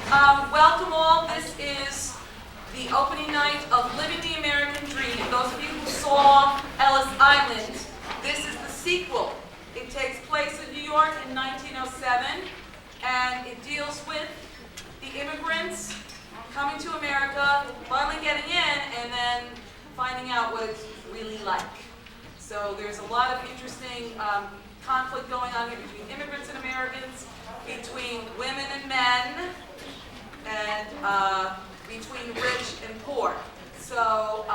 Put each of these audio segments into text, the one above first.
Welcome all. This is the opening night of Living the American Dream. Those of you who saw Ellis Island, this is the sequel. It takes place in New York in 1907, and it deals with the immigrants coming to America, finally getting in, and then finding out what it's really like. So there's a lot of interesting conflict going on here between immigrants and Americans, between women and men, and between rich and poor. So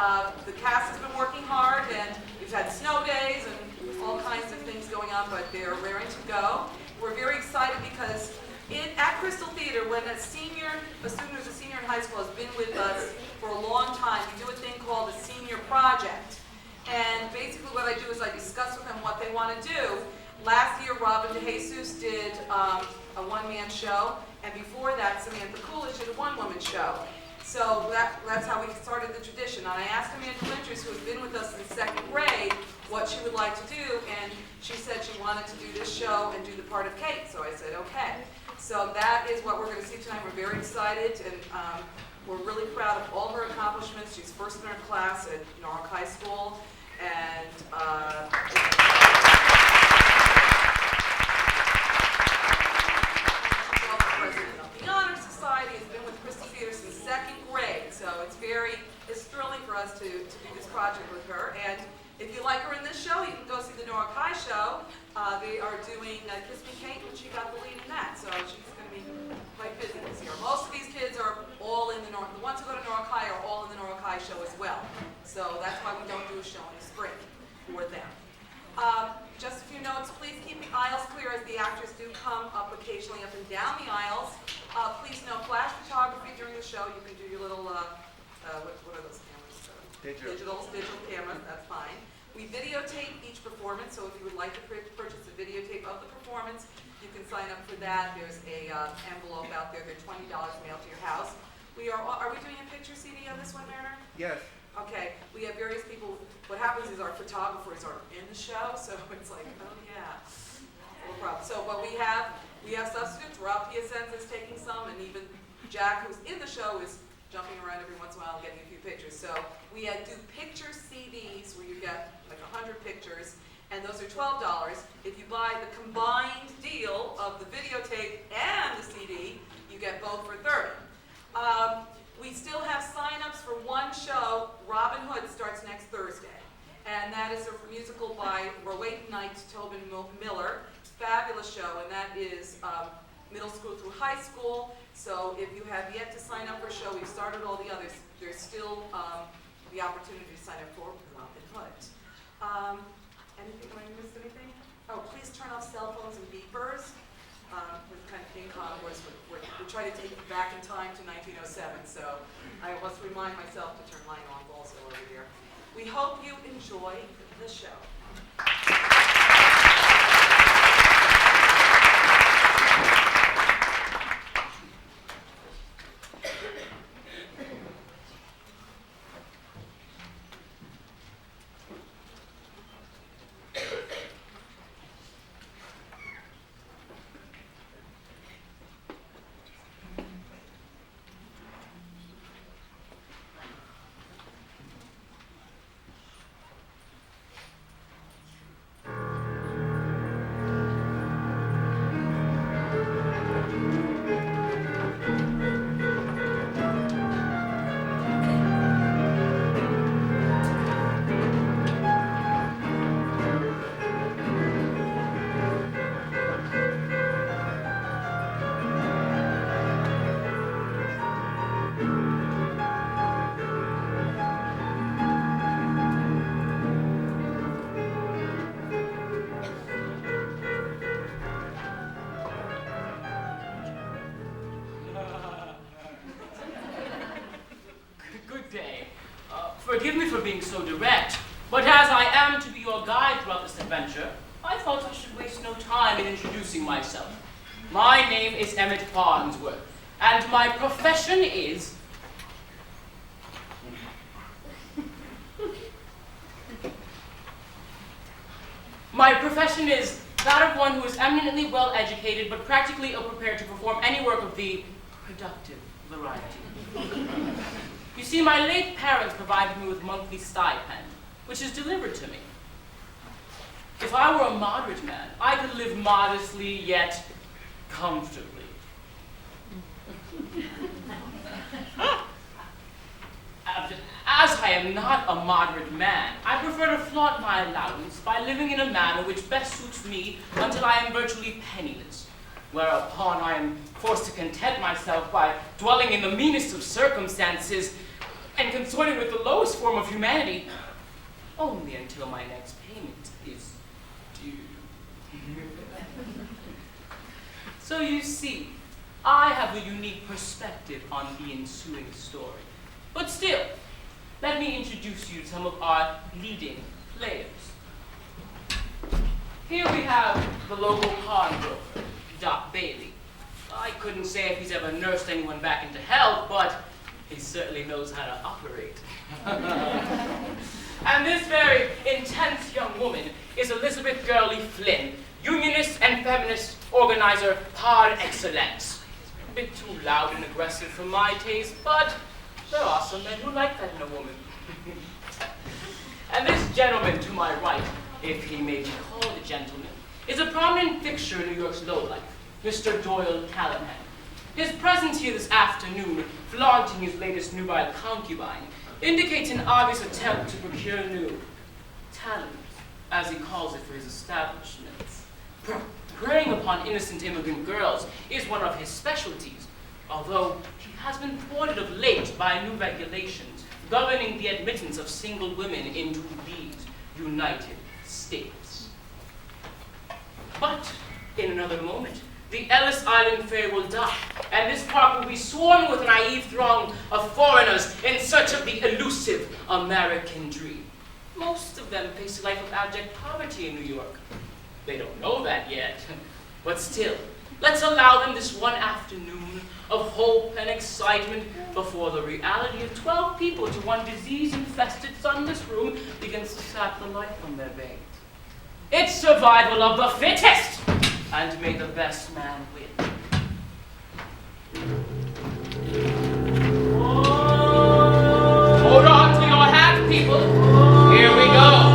the cast has been working hard, and we've had snow days and all kinds of things going on, but they're raring to go. We're very excited because at Crystal Theater, when a student who's a senior in high school has been with us for a long time, we do a thing called a senior project. And basically what I do is I discuss with them what they want to do. Last year, Robin DeJesus did a one-man show, and before that, Samantha Coolidge did a one-woman show. So that's how we started the tradition. And I asked Amanda Winters, who has been with us in second grade, what she would like to do, and she said she wanted to do this show and do the part of Kate. So I said, okay. So that is what we're going to see tonight. We're very excited, and we're really proud of all her accomplishments. She's first in her class at Norwalk High School, and it's thrilling for us to do this project with her. And if you like her in this show, you can go see the Norwalk High show. They are doing Kiss Me Kate, and she got the lead in that. So she's going to be quite busy this year. Most of these kids are all in the ones who go to Norwalk High are all in the Norwalk High show as well. So that's why we don't do a show in the spring for them. Just a few notes. Please keep the aisles clear as the actors do come up occasionally up and down the aisles. Please no flash photography during the show. You can do your little what are those cameras? Digital cameras, that's fine. We videotape each performance, so if you would like to purchase a videotape of the performance, you can sign up for that. There's a envelope out there. They're $20 mailed to your house. Are we doing a picture CD on this one, Mariner? Yes. Okay, we have various people. What happens is our photographers are in the show, so it's like, oh yeah, no problem. So, but we have substitutes. Rob Piacenza is taking some, and even Jack, who's in the show, is jumping around every once in a while and getting a few pictures. So we do picture CDs where you get like 100 pictures, and those are $12. If you buy the combined deal of the videotape and the CD, you get both for $30. We still have sign-ups for one show. Robin Hood starts next Thursday, and that is a musical by Rowayton Knight, Tobin Miller. Fabulous show, and that is middle school through high school. So if you have yet to sign up for a show, we've started all the others. There's still the opportunity to sign up for Robin Hood. Anything? Have I missed anything? Oh, please turn off cell phones and beepers. With kind of ping pong, we try to take you back in time to 1907. So I must remind myself to turn mine off also over here. We hope you enjoy the show. Forgive me for being so direct, but as I am to be your guide throughout this adventure, I thought I should waste no time in introducing myself. My name is Emmett Farnsworth, and my profession is... My profession is that of one who is eminently well educated, but practically ill-prepared to perform any work of the productive variety. You see, my late parents provided me with monthly stipend, which is delivered to me. If I were a moderate man, I could live modestly yet comfortably. As I am not a moderate man, I prefer to flaunt my allowance by living in a manner which best suits me until I am virtually penniless, whereupon I am forced to content myself by dwelling in the meanest of circumstances and consorting with the lowest form of humanity, only until my next payment is due. So you see, I have a unique perspective on the ensuing story. But still, let me introduce you to some of our leading players. Here we have the local pawnbroker, Doc Bailey. I couldn't say if he's ever nursed anyone back into health, but he certainly knows how to operate. And this very intense young woman is Elizabeth Gurley Flynn, unionist and feminist organizer par excellence. A bit too loud and aggressive for my taste, but there are some men who like that in a woman. And this gentleman to my right, if he may be called a gentleman, is a prominent fixture in New York's lowlife, Mr. Doyle Callahan. His presence here this afternoon, flaunting his latest nubile concubine, indicates an obvious attempt to procure new talent, as he calls it for his establishments. Preying upon innocent immigrant girls is one of his specialties, although he has been thwarted of late by new regulations governing the admittance of single women into these United States. But in another moment, the Ellis Island Fair will die, and this park will be swarming with a naive throng of foreigners in search of the elusive American dream. Most of them face a life of abject poverty in New York. They don't know that yet, but still, let's allow them this one afternoon of hope and excitement before the reality of 12 people to one disease-infested sunless room begins to sap the life from their veins. It's survival of the fittest, and may the best man win. Hold on to your hats, people. Here we go.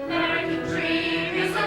American dream is a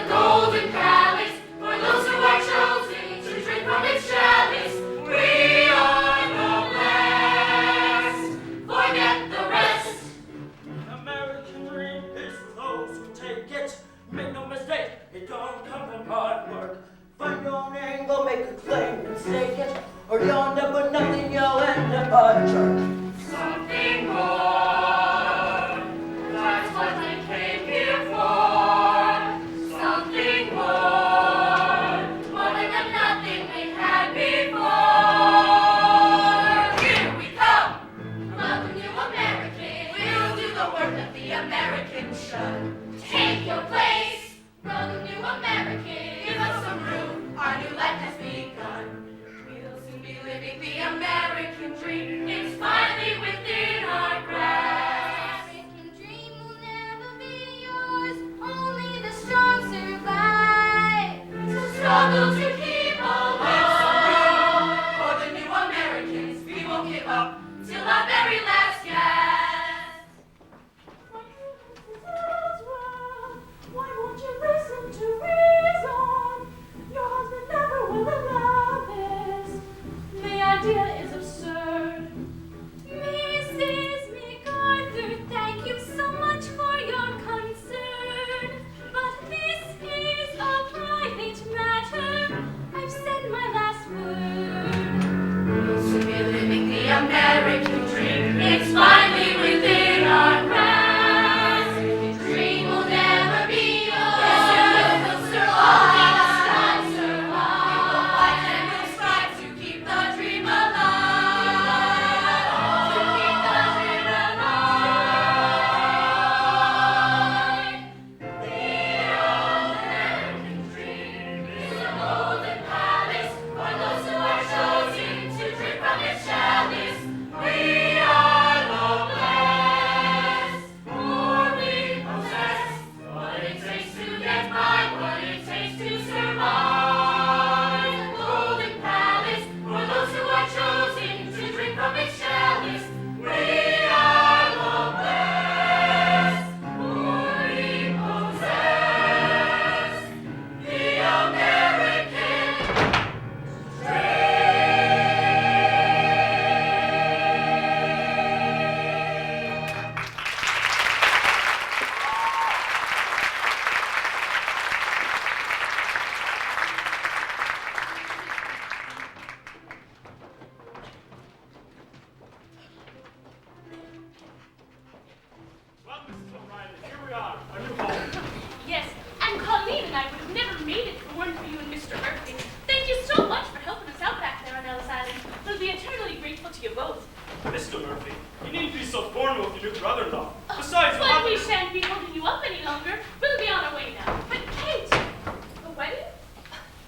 and I would have never made it if it weren't for you and Mr. Murphy. Thank you so much for helping us out back there on Ellis Island. We'll be eternally grateful to you both. Mr. Murphy, you needn't be so formal with your new brother-in-law. Besides, But we shan't be holding you up any longer. We'll be on our way now. But Kate, the wedding?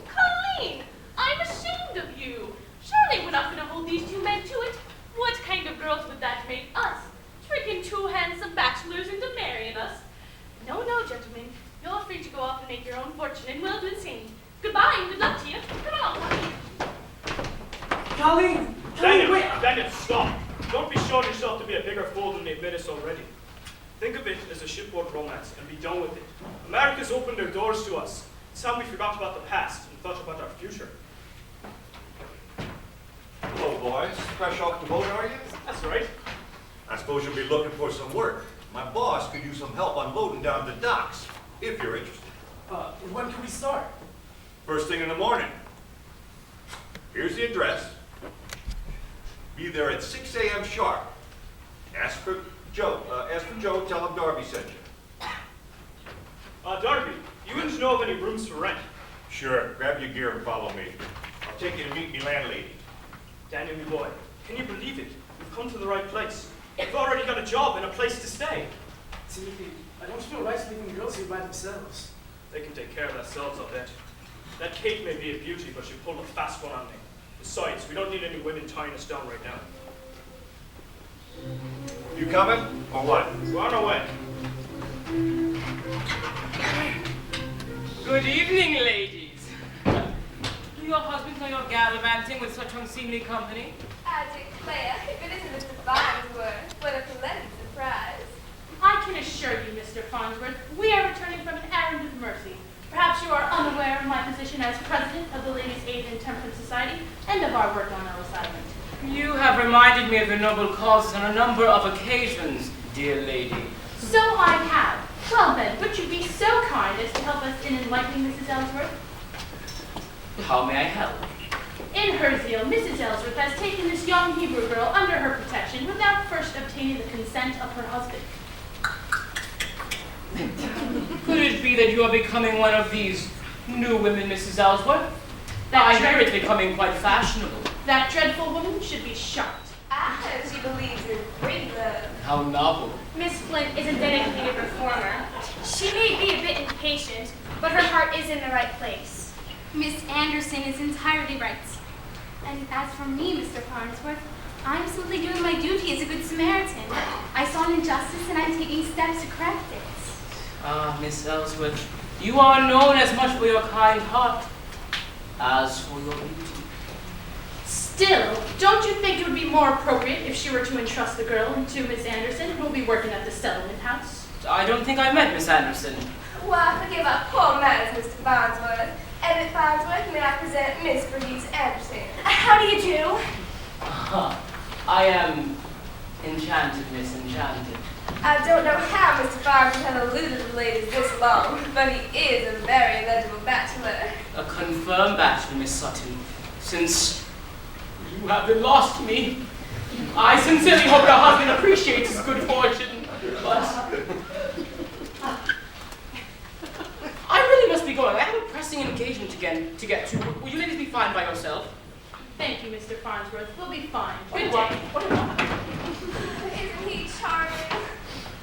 Colleen, I'm ashamed of you. Surely we're not going to hold these two men to it. What kind of girls would that make us? Tricking two handsome bachelors into marrying us. No, no, gentlemen. You're free to go off and make your own fortune, and we'll do the same. Goodbye and good luck to you. Come on, Colleen. Colleen! Daniel, wait! Daniel, stop. Don't be showing yourself to be a bigger fool than they've made us already. Think of it as a shipboard romance and be done with it. America's opened their doors to us. It's time we forgot about the past and thought about our future. Hello, boys. Fresh off the boat, are you? That's right. I suppose you'll be looking for some work. My boss could use some help unloading down the docks, if you're interested. When can we start? First thing in the morning. Here's the address. Be there at 6 a.m. sharp. Ask for Joe. Tell him Darby sent you. Darby, you wouldn't know of any rooms for rent. Sure. Grab your gear and follow me. I'll take you to meet me landlady. Daniel, my boy, can you believe it? We've come to the right place. We've already got a job and a place to stay. Timothy, I don't feel right leaving the girls here by themselves. They can take care of themselves, I'll bet. That Kate may be a beauty, but she pulled a fast one on me. Besides, we don't need any women tying us down right now. You coming, or what? We're on our way. Good evening, ladies. Do your husbands know you're gallivanting with such unseemly company? I declare, if it isn't Mr. Farnsworth, what a pleasant surprise. I can assure you, Mr. Farnsworth, we are returning from an errand of mercy. Perhaps you are unaware of my position as president of the Ladies' Aid and Temperance Society and of our work on Ellis Island. You have reminded me of your noble causes on a number of occasions, dear lady. So I have. Well then, would you be so kind as to help us in enlightening Mrs. Ellsworth? How may I help? In her zeal, Mrs. Ellsworth has taken this young Hebrew girl under her protection without first obtaining the consent of her husband. Could it be that you are becoming one of these new women, Mrs. Ellsworth? I hear it's becoming quite fashionable. That dreadful woman should be shot. She believes in free love. How novel. Miss Flint is a dedicated reformer. She may be a bit impatient, but her heart is in the right place. Miss Anderson is entirely right. And as for me, Mr. Farnsworth, I'm simply doing my duty as a good Samaritan. I saw an injustice and I'm taking steps to correct it. Ah, Miss Ellsworth, you are known as much for your kind heart as for your beauty. Still, don't you think it would be more appropriate if she were to entrust the girl to Miss Anderson, who will be working at the settlement house? I don't think I met Miss Anderson. Why, forgive our poor manners, Mr. Farnsworth. Edith Farnsworth, may I present Miss Bernice Anderson. How do you do? I am enchanted, Miss Enchanted. I don't know how Mr. Farnsworth has eluded the ladies this long, but he is a very eligible bachelor. A confirmed bachelor, Miss Sutton. Since you have been lost to me, I sincerely hope your husband appreciates his good fortune, but I really must be going. I have a pressing engagement to get to. Will you ladies be fine by yourself? Thank you, Mr. Farnsworth. We'll be fine. Good What? day. Isn't he charming?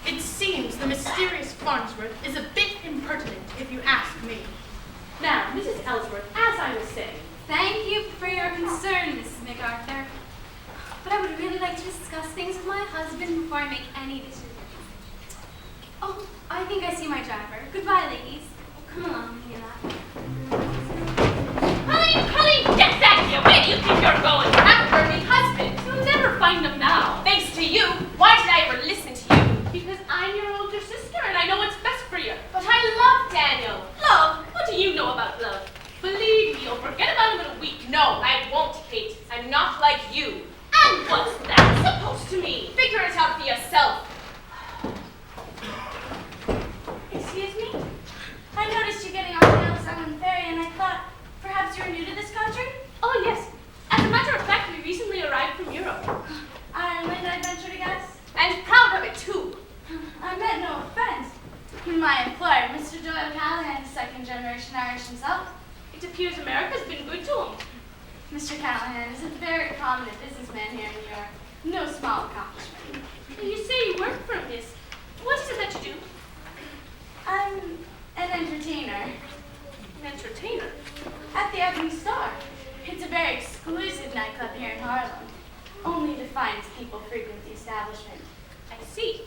It seems the mysterious Farnsworth is a bit impertinent, if you ask me. Now, Mrs. Ellsworth, as I was saying, Thank you for your concern, Mrs. MacArthur. But I would really like to discuss things with my husband before I make any decisions. Oh, I think I see my driver. Goodbye, ladies. Oh, come along, Mila. Colleen, get back here! Where do you think you're going? After me husband. You'll never find him now. Thanks to you. Why did I ever listen to you? Because I'm your older sister and I know what's best for you. But I love Daniel. Love? What do you know about love? Believe me, you'll forget about him in a week. No, I won't, Kate. I'm not like you. And what's that supposed to mean? Figure it out for yourself. Excuse me? I noticed you getting off the Ellis Island ferry, and I thought perhaps you're new to this country? Oh, yes. As a matter of fact, we recently arrived from Europe. Ireland, I venture to guess? And proud of it, too. I meant no offense. My employer, Mr. Doyle Callahan, is second-generation Irish himself. It appears America's been good to him. Mr. Callahan is a very prominent businessman here in New York. No small accomplishment. You say you work for him, miss. What is it that you do? I'm an entertainer An entertainer. at the Ebony Star. It's a very exclusive nightclub here in Harlem. Only the finest people frequent the establishment. I see.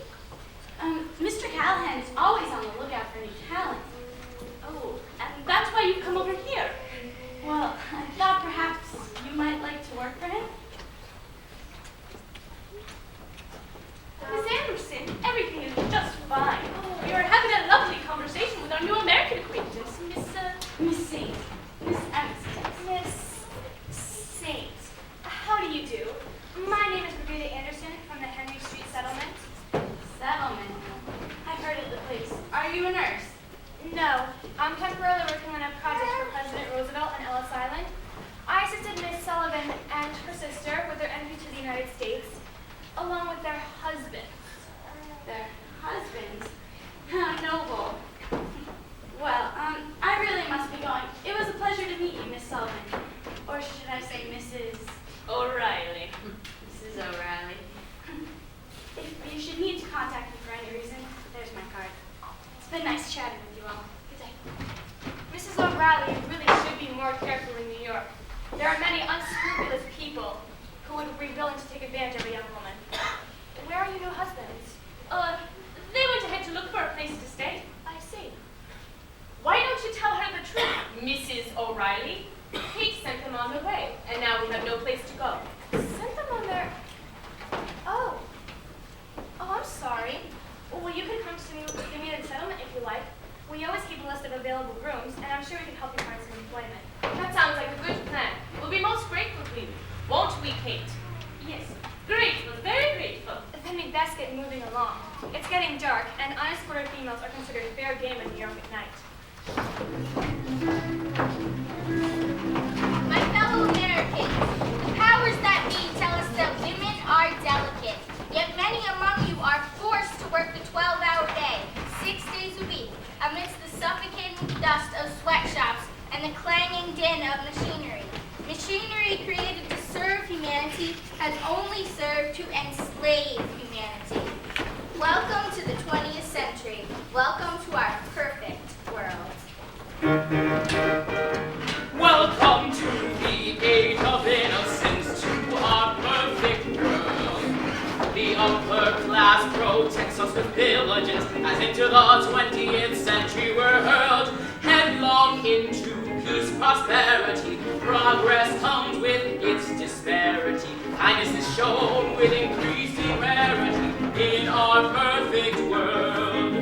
Mr. Callahan is always on the lookout for new talent. Oh, and that's why you've come over here. Well, I thought perhaps you might like to work for him. Miss Anderson, everything is just fine. We were having a lovely conversation with our new American acquaintance, Miss Saint. Miss Emerson. Miss Saint, how do you do? My name is Rebecca Anderson from the Henry Street Settlement. Settlement. I've heard of the place. Are you a nurse? No, I'm temporarily working on a project for President Roosevelt on Ellis Island. I assisted Miss Sullivan and her sister with their entry to the United States, along with their husbands. Their husbands. How noble. Well, I really must be going. It was a pleasure to meet you, Miss Sullivan. Or should I say Mrs. O'Reilly. Mrs. O'Reilly. If you should need to contact me for any reason, there's my card. It's been nice chatting with you all. Good day. Mrs. O'Reilly really should be more careful in New York. There are many unscrupulous people who would be willing to take advantage of a young woman. Where are your new husbands? They went ahead to look for a place to stay. I see. Why don't you tell her the truth, Mrs. O'Reilly? Kate sent them on their way, and now we have no place to go. Sent them on their... Oh, I'm sorry. Well, you can come to me with the Immigrant settlement if you like. We always keep a list of available rooms, and I'm sure we can help you find some employment. That sounds like a good plan. We'll be most grateful to you. Won't we, Kate? Yes. Grateful, very grateful. Then we'd best get moving along. It's getting dark, and unescorted females are considered fair game in New York at night. My fellow Americans, the powers that be tell us that women are delicate, yet many among you are forced to work the 12-hour day, 6 days a week, amidst the suffocating dust of sweatshops and the clanging din of machinery. Machinery created to serve humanity has only served to enslave humanity. Welcome to the 20th century. Welcome to our perfect world. Welcome to the age of innocence, to our perfect world. The upper class protects us with diligence, as into the 20th century we're hurled headlong into peace, prosperity. Progress comes with its disparity. Kindness is shown with increasing rarity in our perfect world.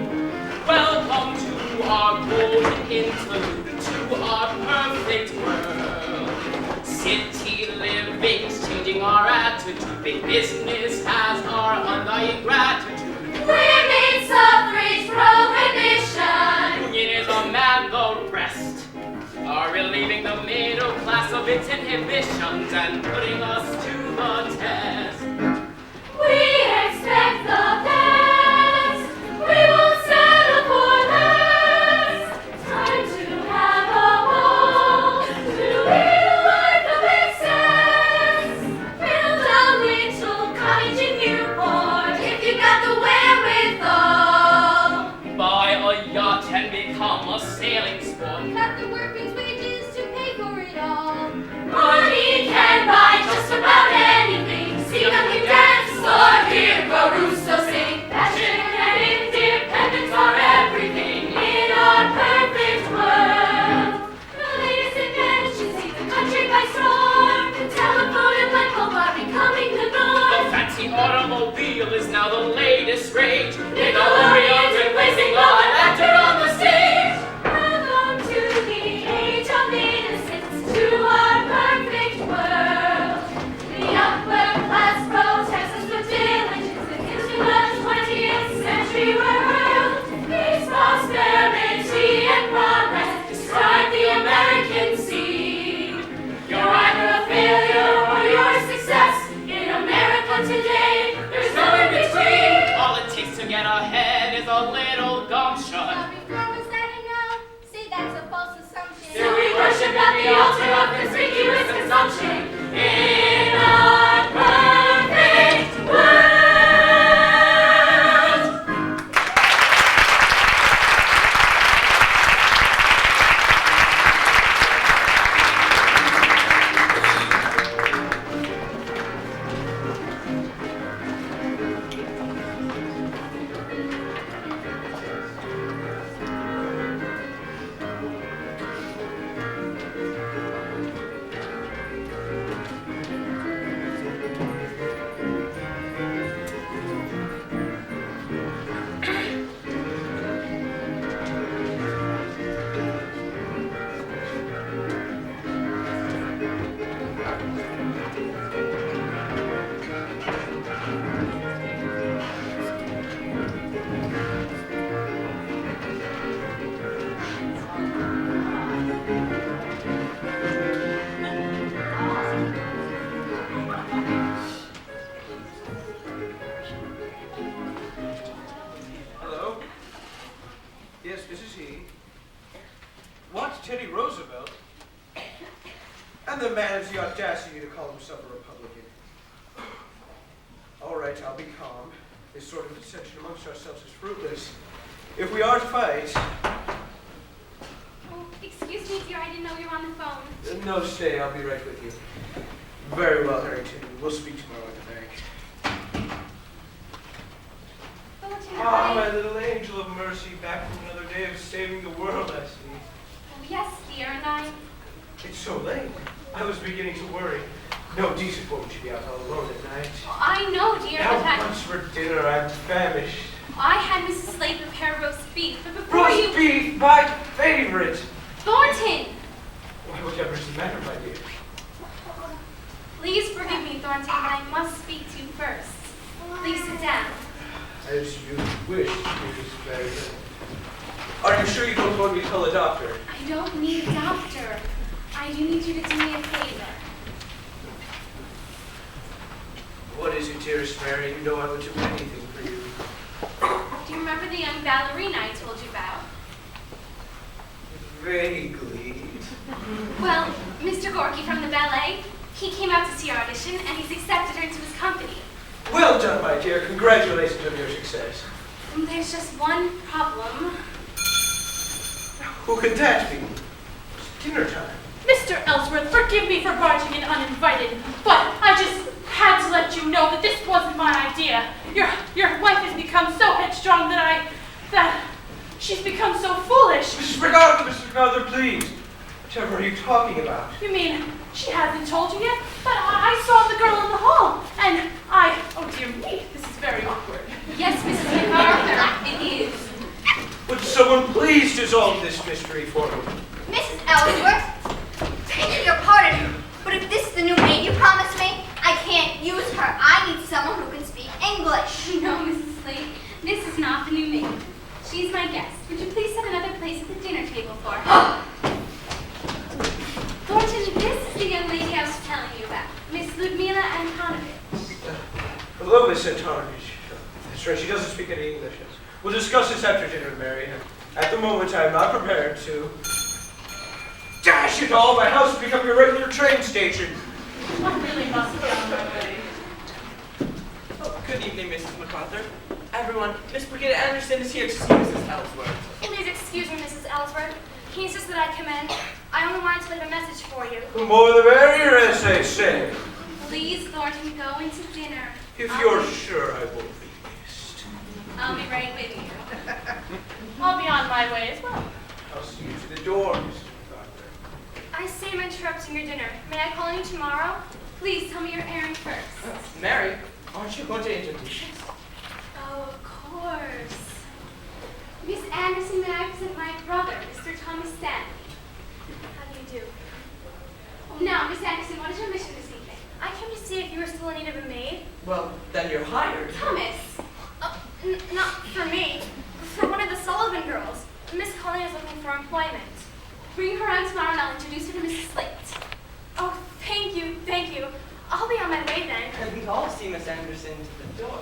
Welcome to our golden interlude, to our perfect world. City living's changing our attitude. Big business has our undying gratitude. Women's suffrage prohibition. Unionism and the rest are relieving the middle class of its inhibitions and putting us to the test. We expect the best. We won't settle for less. Time to have a ball. To lead a life of excess. Build a little cottage in Newport if you got the wherewithal. Buy a yacht and become a sailing sport. Cut the workman's wages to pay for it all. Money Can buy just about anything. See a new dance or hear Caruso sing. Passion and independence are everything in our perfect world. The latest inventions take the country by storm. The telephone and light bulb are becoming the norm. The fancy automobile is now the latest rage. Nickelodeon's replacing law and actor on the stage. Welcome to the age of innocence, to our perfect world. The upper class protects us with diligence. worship at the altar of conspicuous consumption in a perfect world. Hello? Yes, this is he. What, Teddy Roosevelt? And the man has the audacity to call himself a Republican. All right, I'll be calm. This sort of dissension amongst ourselves is fruitless. If we are to fight... Oh, excuse me, dear. I didn't know you were on the phone. No, stay. I'll be right with you. Very well, Harrington. We'll speak tomorrow at the bank. Thornton, Ah, my little angel of mercy, back from another day of saving the world, I see. Oh, yes, dear, and I... It's so late. I was beginning to worry. No decent woman should be out all alone at night. Oh, I know, dear, How but I... much for dinner? I'm famished. I had Mrs. Slade prepare roast beef, but before Roast beef, my favorite. Thornton! Why, whatever is the matter, my dear? Please forgive me, Thornton, but I must speak to you first. Please sit down. As you wish, Mrs. Barrington. Are you sure you don't want me to tell a doctor? I don't need a doctor. I do need you to do me a favor. What is it, dearest Mary? You know I would do anything for you. Do you remember the young ballerina I told you about? Vaguely. Well, Mr. Gorky from the ballet, he came out to see our audition, and he's accepted her into his company. Well done, my dear. Congratulations on your success. And there's just one problem. Who could that be? It's dinner time. Mr. Ellsworth, forgive me for barging in uninvited, but I just had to let you know that this wasn't my idea. Your wife has become so headstrong that she's become so foolish. Mrs. MacArthur, please. Whatever are you talking about? You mean she hasn't told you yet? But I saw the girl in the hall, and oh dear me, this is very awkward. Yes, Mrs. MacArthur, it is. Would someone please dissolve this mystery for me? Mrs. Ellsworth, begging your pardon, but if this is the new maid you promised me, I can't use her. I need someone who can speak English. No, Mrs. Slade, this is not the new maid. She's my guest. Would you please set another place at the dinner table for her? Thornton, this is the young lady I was telling you about, Miss Ludmila Antonovich. Hello, Miss Antonovich. That's right, she doesn't speak any English. We'll discuss this after dinner, Mary. At the moment, I am not prepared to... Dash it all! My house has become your regular train station. I really must be on my way. Oh, good evening, Mrs. MacArthur. Everyone, Miss Brigida Anderson is here to see Mrs. Ellsworth. Please excuse me, Mrs. Ellsworth. He insists that I come in. I only wanted to leave a message for you. The more the merrier, as they say. Please, Thornton, go into dinner. If you're sure I won't be missed. I'll be right with you. I'll be on my way as well. I'll see you to the door, Mr. MacArthur. I say I'm interrupting your dinner. May I call you tomorrow? Please tell me your errand first. Mary, aren't you going to introduce us? Oh, of course. Miss Anderson, may I present my brother, Mr. Thomas Stanley. How do you do? Now, Miss Anderson, what is your mission this evening? I came to see if you were still in need of a maid. Well, then you're hired. Thomas! Not for me. For one of the Sullivan girls. Miss Colleen is looking for employment. Bring her on tomorrow and I'll introduce her to Mrs. Slate. Oh, thank you, thank you. I'll be on my way then. And we've all seen Miss Anderson to the door.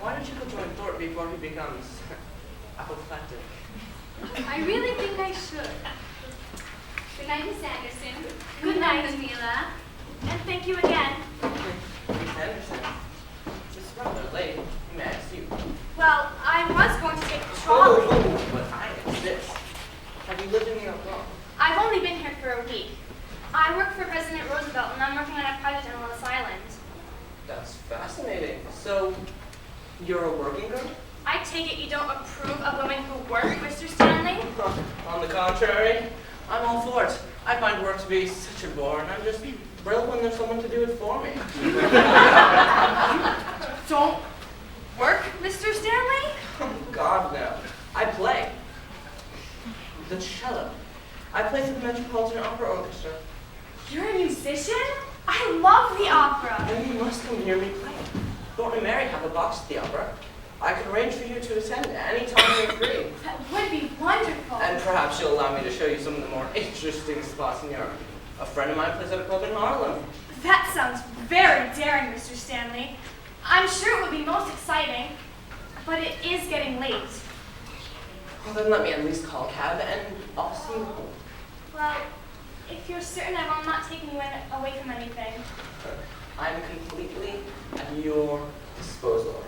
Why don't you go join Thorpe before he becomes apoplectic? I really think I should. Good night, Miss Anderson. Good night. Camila. And thank you again. Miss Anderson, this is rather late. May I ask you? Well, I was going to take the Oh, trolley. but I insist. Have you lived in New York long? I've only been here for a week. I work for President Roosevelt, and I'm working on a project on Ellis Island. That's fascinating. So, you're a working girl? I take it you don't approve of women who work, Mr. Stanley? On the contrary, I'm all for it. I find work to be such a bore, and I'm just thrilled when there's someone to do it for me. Don't work, Mr. Stanley? Oh, God, no. I play. The cello. I play for the Metropolitan Opera Orchestra. You're a musician? I love the opera. And you must come hear me play. Thornton and Mary have a box at the opera. I could arrange for you to attend any time you're free. That would be wonderful. And perhaps you'll allow me to show you some of the more interesting spots in Europe. A friend of mine plays at a club in Harlem. That sounds very daring, Mr. Stanley. I'm sure it would be most exciting, but it is getting late. Well, then let me at least call a cab and I'll see you home. Well, if you're certain I will not take you away from anything. I'm completely at your disposal.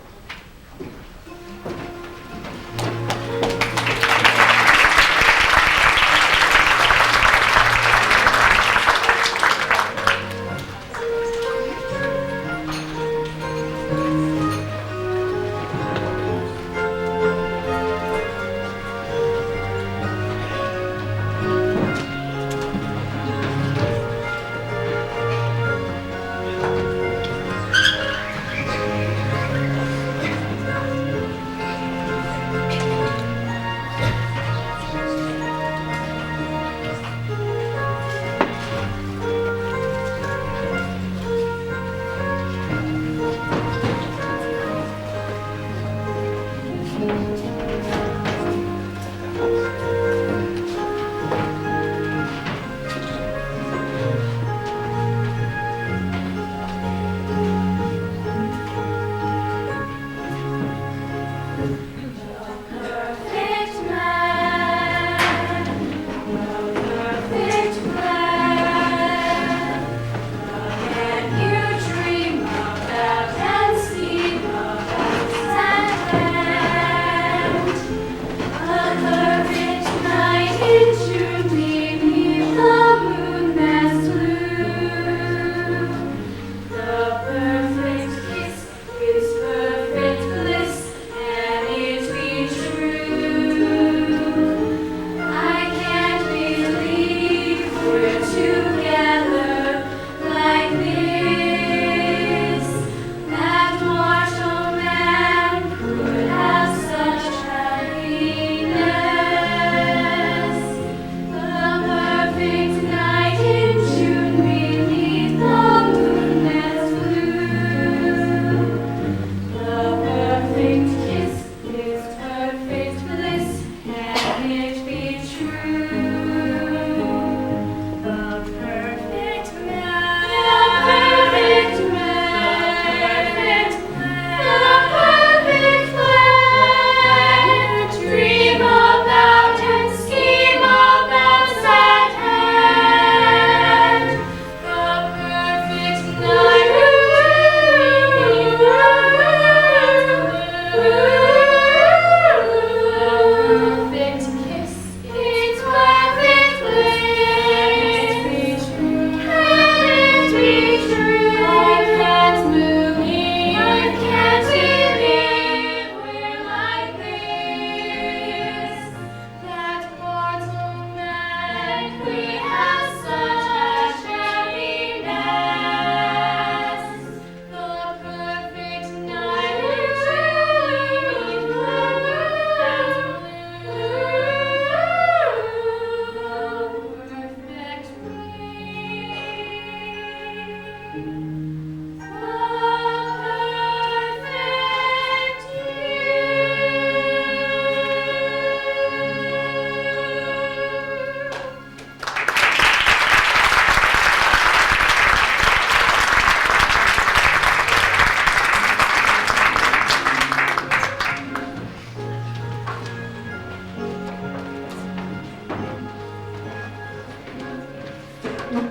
Come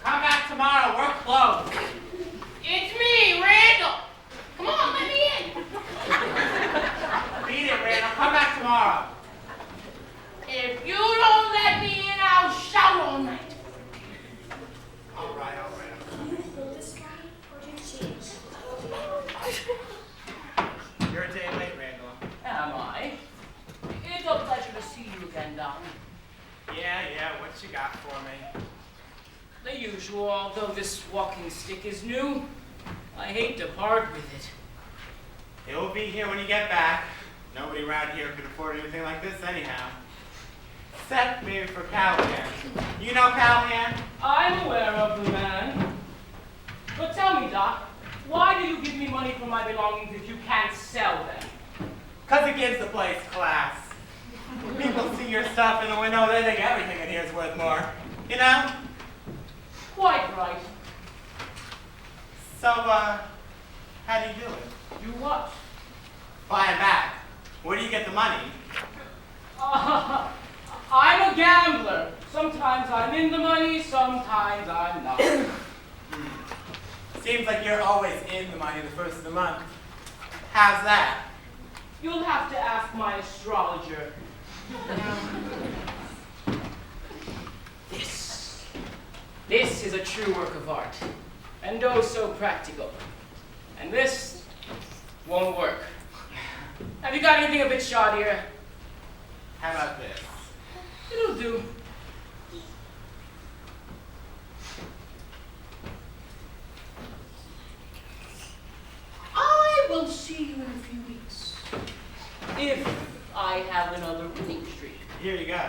back tomorrow. We're closed. It's me, Randall. Come on, let me in. Beat it, Randall. Come back tomorrow. If you don't let me in, I'll shout all night. All right. You're a day late, Randall. Am I? It's a pleasure to see you again, Doc. Yeah. What you got for me? The usual, although this walking stick is new. I hate to part with it. It will be here when you get back. Nobody around here could afford anything like this anyhow. Except maybe for Callahan. You know Callahan? I'm aware of the man. But tell me, Doc, why do you give me money for my belongings if you can't sell them? 'Cause it gives the place class. People see your stuff in the window, they think everything in here is worth more. You know? Quite right. So, how do you do it? Do what? Buy 'em back. Where do you get the money? I'm a gambler. Sometimes I'm in the money, sometimes I'm not. Seems like you're always in the money the first of the month. How's that? You'll have to ask my astrologer. This is a true work of art, and oh so practical. And this won't work. Have you got anything a bit shoddier? How about this? It'll do. I will see you in a few weeks. If I have another winning streak. Here you go.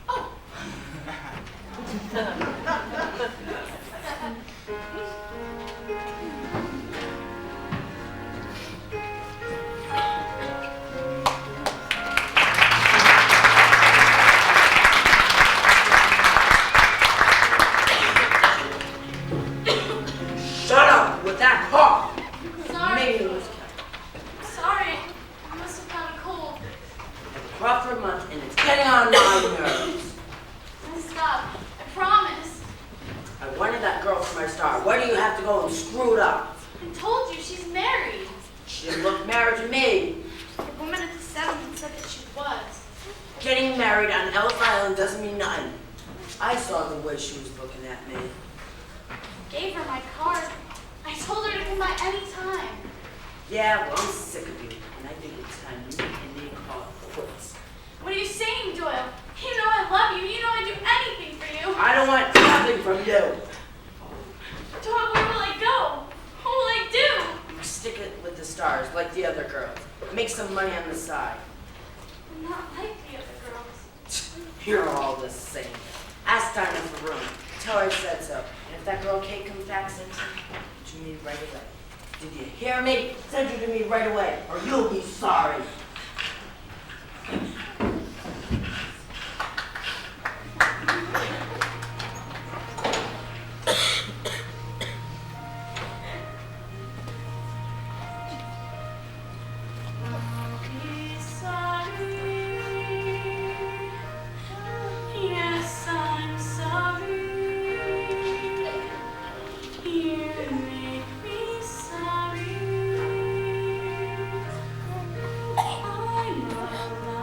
Oh. Shut up with that cough. Sorry. Maybe it was Sorry. I must have caught a cold. rough for a month and it's getting on my nerves. Stop. I promise. I wanted that girl for my star. Why do you have to go and screw it up? I told you she's married. She didn't look married to me. The woman at the settlement said that she was. Getting married on Ellis Island doesn't mean nothing. I saw the way she was looking at me. Gave her my card. I told her to come by any time. Yeah, well, I'm sick of you. And I think it's time you and me call it quits. What are you saying, Doyle? You know I love you. You know I'd do anything for you. I don't want nothing from you. Doyle, where will I go? What will I do? You stick it with the stars like the other girls. Make some money on the side. I'm not like the other girls. You're all the same. Ask Dinah for room. Tell her I said so. And if that girl Kate comes back, send her to me right away. Did you hear me? Send her to me right away, or you'll be sorry. Yes, I'm sorry. You make me sorry. I'm alive.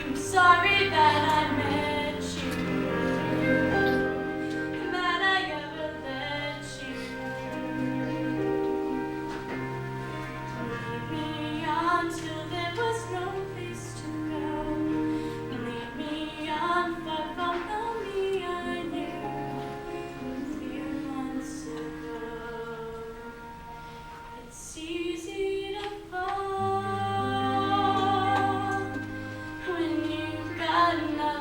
I'm sorry that I met you, that I ever let you lead me on till there was no place to go. Lead me on far from the me I knew 3 months ago. It's easy to fall when you've got nothing.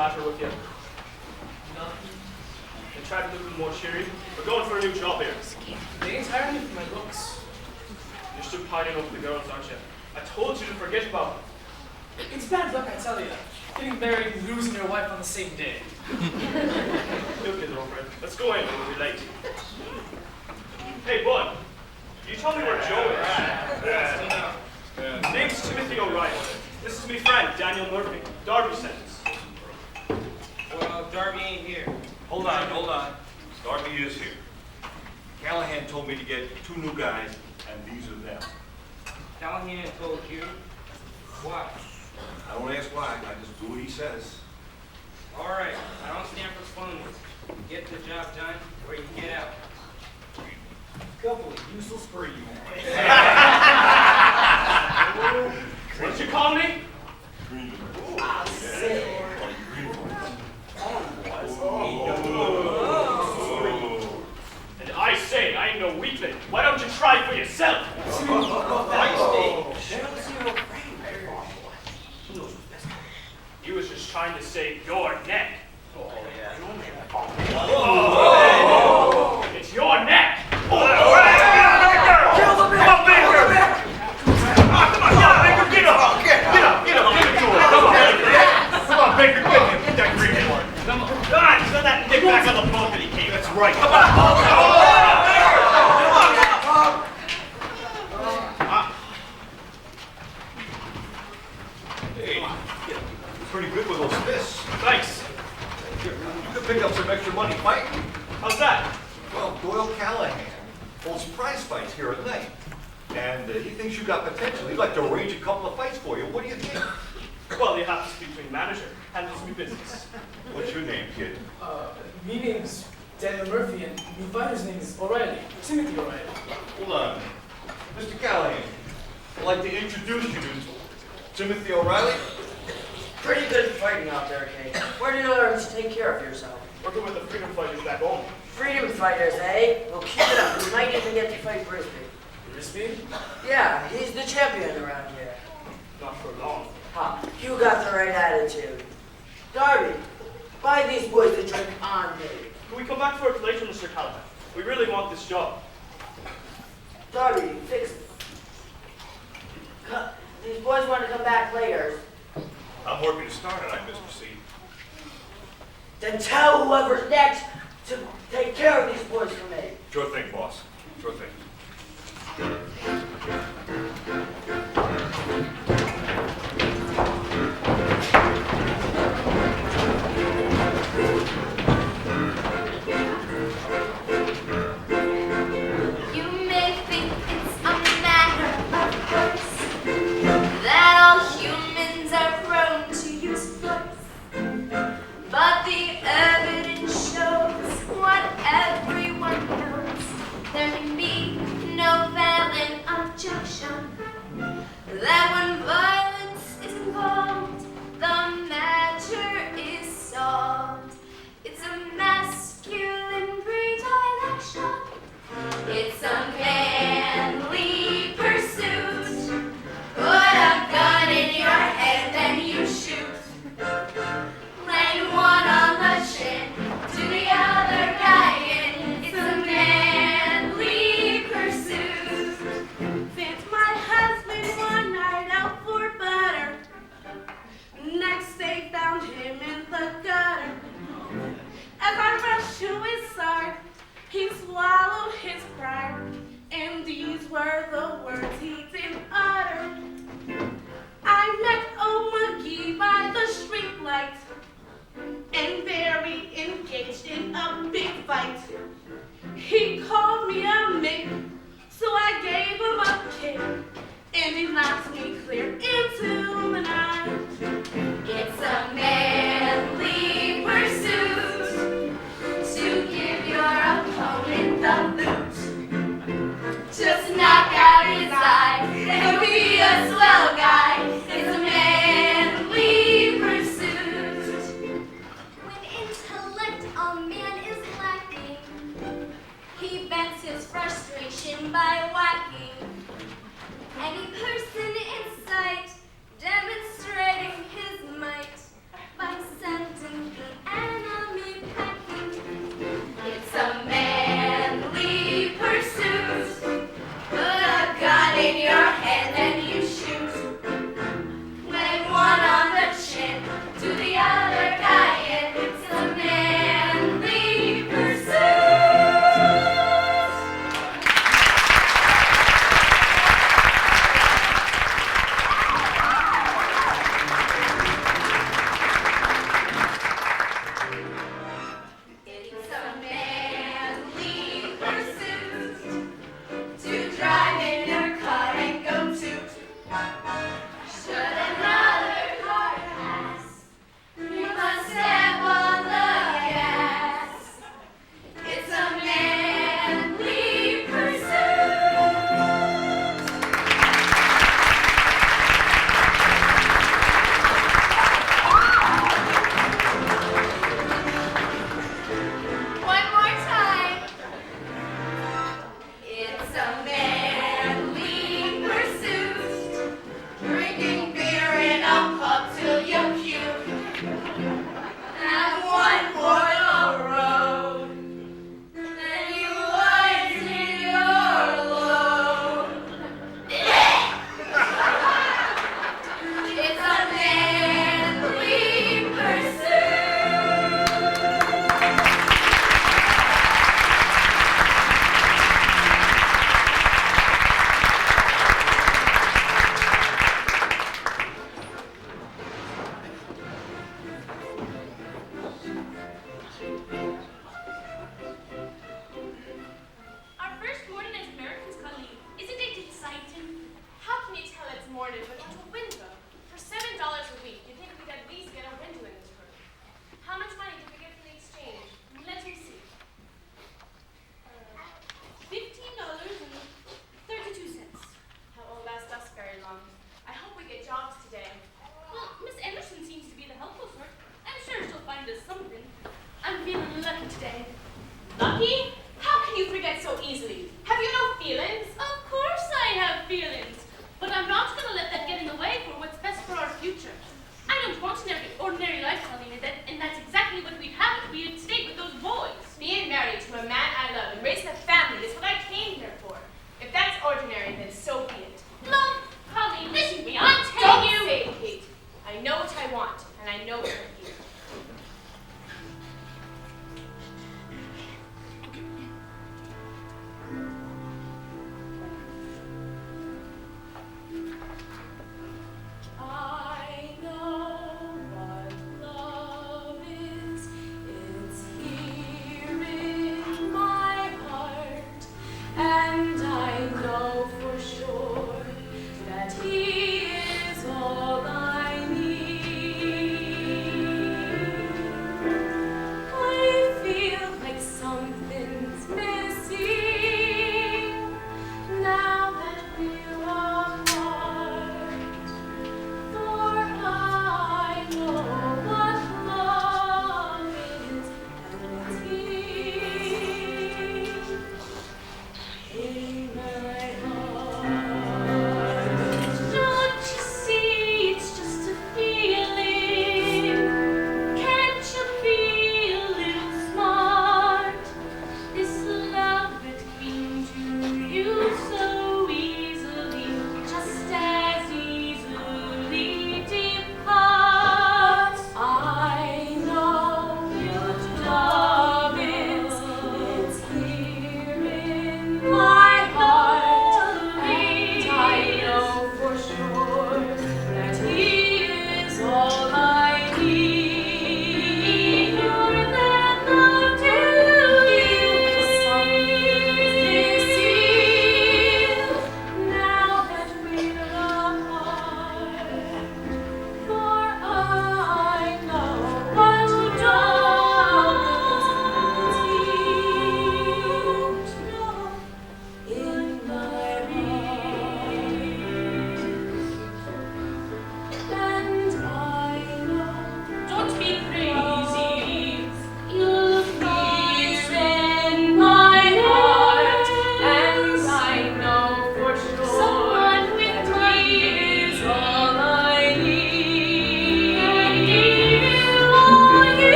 matter with you? Nothing. And try to look a little more cheery. We're going for a new job here. They ain't hiring me for my looks. You're still pining over the girls, aren't you? I told you to forget about them. It's bad luck, I tell you. Getting married and losing your wife on the same day. You'll get over it. Let's go in, or we'll be late. Hey, bud. You tell me where Joe is. Name's Timothy O'Reilly. This is my friend, Daniel Murphy. Darby sent us. Well, Darby ain't here. Hold on. Darby is here. Callahan told me to get 2 new guys, and these are them. Callahan told you? Why? I don't ask why, I just do what he says. All right, I don't stand for slowness. Get the job done, or you can get out. Couple of useless for you. What'd you call me? And I say, I ain't no weakling. Why don't you try for yourself? He was just trying to save your neck. It's your neck. Kill the Baker! Come on, Baker, get up! Get up, give it to him. Come on, Baker, get him. Get that green one. Come on, send that dick back on the boat that he came. That's right. Come on. Hey, you're pretty good with those fists. Thanks. You could pick up some extra money fighting. How's that? Well, Doyle Callahan holds prize fights here at night. And he thinks you got potential. He'd like to arrange a couple of fights for you. What do you think? Well, you have to speak to your manager. Handles me business. What's your name, kid? Me name's Daniel Murphy, and my fighter's name is O'Reilly. Timothy O'Reilly. Hold on. Mr. Callahan, I'd like to introduce you to Timothy O'Reilly. Pretty good fighting out there, Kate. Where did you learn to take care of yourself? Working with the freedom fighters back home. Freedom fighters, eh? Well, keep it up. You might even get to fight Brisby. Brisby? Yeah, he's the champion around here. Not for long. Huh, you got the right attitude. Darby, buy these boys a drink on me. Can we come back for it later, Mr. Callahan? We really want this job. Darby, fix it. These boys want to come back later. I'm working to start it, Mr. C. Then tell whoever's next to take care of these boys for me. Sure thing, boss. Sure thing. You may think it's a matter of course that all humans are prone to use force, but the evidence shows what everyone knows. There can be no valid objection that when violence is involved, the matter is solved. It's a masculine predilection. It's a manly pursuit. Put a gun in your head, then you shoot. Land one on the chin, to the other guy in. It's a manly pursuit. Sent my husband one night out for butter. Next they found him in the gutter. As I rushed to his side, he swallowed his pride, and these were the words he did utter. I met old McGee by the street light, and there we engaged in a big fight. He called me a mate, so I gave him a kick, and he knocked me clear into the night. It's a manly pursuit to give your opponent the boot. Just knock out his eye and be a swell guy. It's a manly pursuit. When intellect a man is lacking, he vents his frustration by whacking any person in sight, demonstrating his might by sending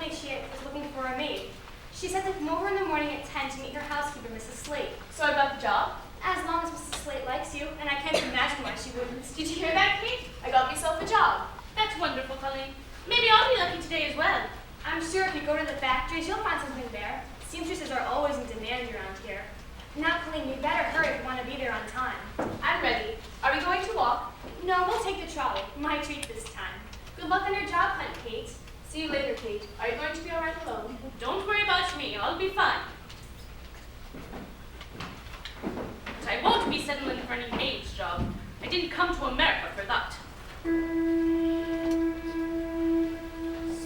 me she was looking for a maid. She said to come over in the morning at 10 to meet her housekeeper, Mrs. Slate. So about the job? As long as Mrs. Slate likes you, and I can't imagine why she wouldn't. Did you hear that, Kate? I got myself a job. That's wonderful, Colleen. Maybe I'll be lucky today as well. I'm sure if you go to the factories, you'll find something there. Seamstresses are always in demand around here. Now, Colleen, you better hurry if you want to be there on time. I'm ready. Are we going to walk? No, we'll take the trolley. My treat this time. Good luck on your job hunt, Kate. See you later, Kate. Are you going to be all right alone? Don't worry about me. I'll be fine. But I won't be settling for any maid's job. I didn't come to America for that.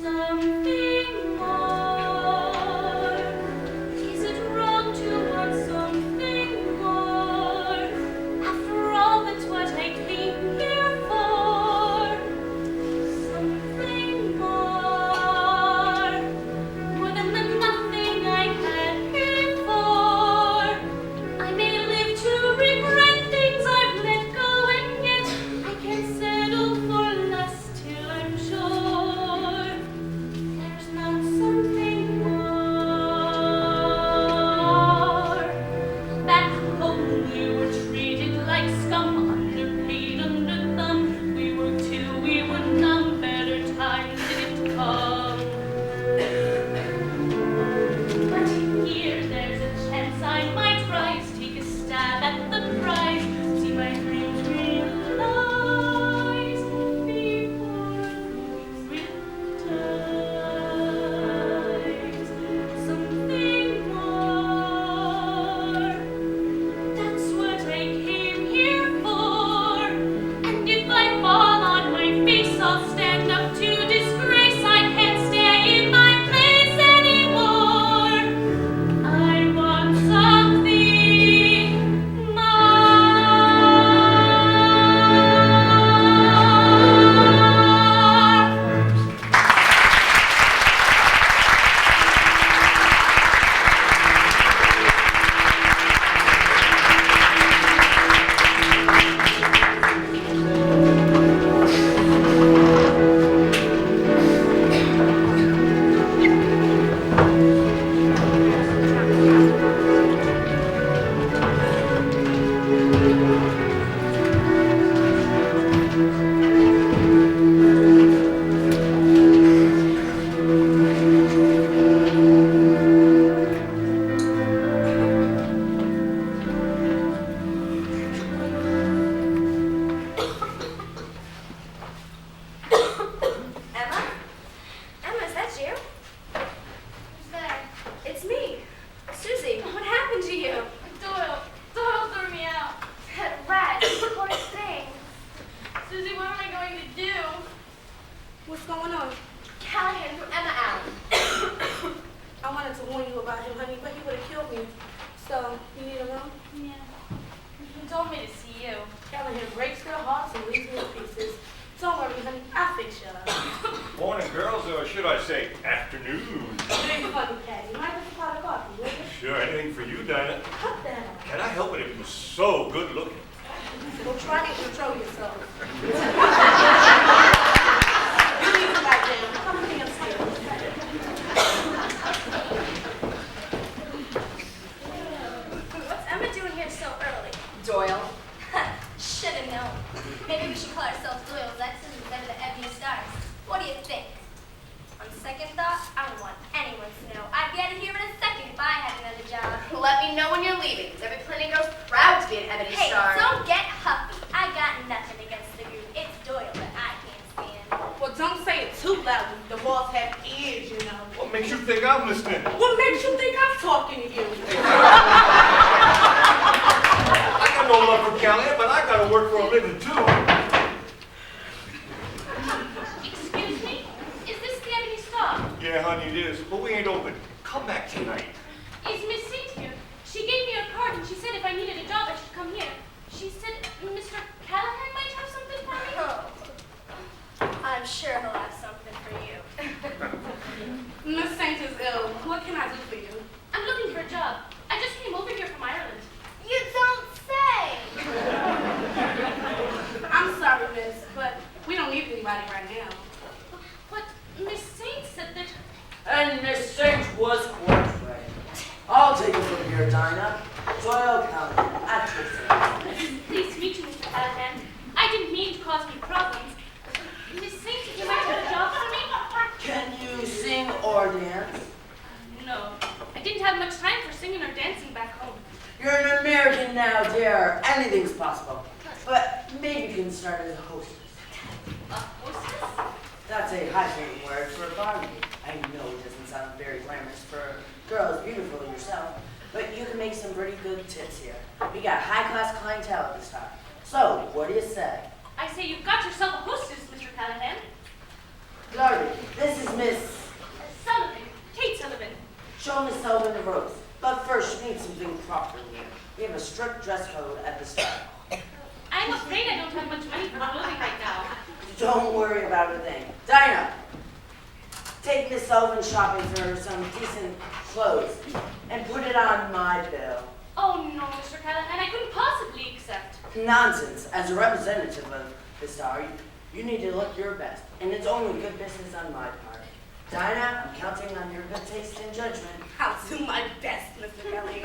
Something more. Is it wrong to want something more? After all, that's what I came here for. Something more. More than the nothing I had before. I may live to regret things I've let go, and yet I can't settle for less till I'm sure there's not something more. Back home we were treated like scum, underpaid, underthumb. We worked till we were numb, better times didn't come. But here there's a chance I might rise, take a stab at the prize, see my dreams realized before losing ties. Something more. That's what I came here for. And if I fall on my face, I'll stand up to disgrace. I can't stay in my place anymore. I want something Emma? Emma, is that you? Who's there? It's me, Susie. What happened to you? Doyle threw me out. That rat, poor thing. Susie, what am I going to do? What's going on? Callahan threw Emma out. I wanted to warn you about him, honey, but he would have killed me. So, you need a room? Yeah. He told me to see you. Callahan breaks their hearts and leaves me in pieces. Don't worry, honey. I'll fix you up. Morning, girls, or should I say afternoon? Very funny, Patty. Might have a pot of coffee, will you? Sure, anything for you, Dinah. Cut that out. Can I help it? It was so good looking. Well, try and control yourself. You need to lie down. Come with me upstairs. What's Emma doing here so early? Doyle. Should have known. Maybe we should call ourselves Doyle Lexus instead of the Ebony Stars. What do you think? On second thought, I don't want anyone to know. I'd be out of here in a second if I had another job. Let me know when you're leaving. Every plenty girl's proud to be an Ebony Hey, Star. don't get huffy. I got nothing against the group. It's Doyle that I can't stand. Well, don't say it too loudly. The boss have ears, you know. What makes you think I'm listening? What makes you think I'm talking to you? I got no love for Callahan, but I gotta work for a living too. Excuse me? Is this the Ebony Star? Yeah, honey, it is, but we ain't open. Come back tonight. Is Miss Saint here? She gave me a card and she said if I needed a job, I should come here. She said Mr. Callahan might have something for me. Oh. I'm sure he'll have something for you. Miss Saint is ill. What can I do for you? I'm looking for a job. I just came over here from Ireland. You don't say! I'm sorry, miss, but we don't need anybody right now. But Miss Saint said that... And Miss Saint was quite right. I'll take it from here, Dinah. Doyle County, at your service. Pleased to meet you, Mr. Callahan. I didn't mean to cause any problems. Miss Saint, you might have a job for me? Can you sing or dance? No. I didn't have much time for singing or dancing back home. You're an American now, dear. Anything's possible. But maybe you can start as a hostess. A hostess? That's a high-paying word for a barmaid. I know it doesn't sound very glamorous for a girl as beautiful as yourself, but you can make some pretty good tips here. We got high-class clientele at this time. So, what do you say? I say you've got yourself a hostess, Mr. Callahan. Darby, this is Miss... Sullivan. Kate Sullivan. Show Miss Sullivan the ropes. But first, you need something proper here. We have a strict dress code at the start. I'm afraid I don't have much money for clothing right now. Don't worry about a thing. Dinah, take Miss Sullivan shopping for some decent clothes and put it on my bill. Oh no, Mr. Callahan, I couldn't possibly accept. Nonsense. As a representative of the Star, you need to look your best. And it's only good business on my part. Dinah, I'm counting on your good taste and judgment. I'll do my best, Mr. Kelly.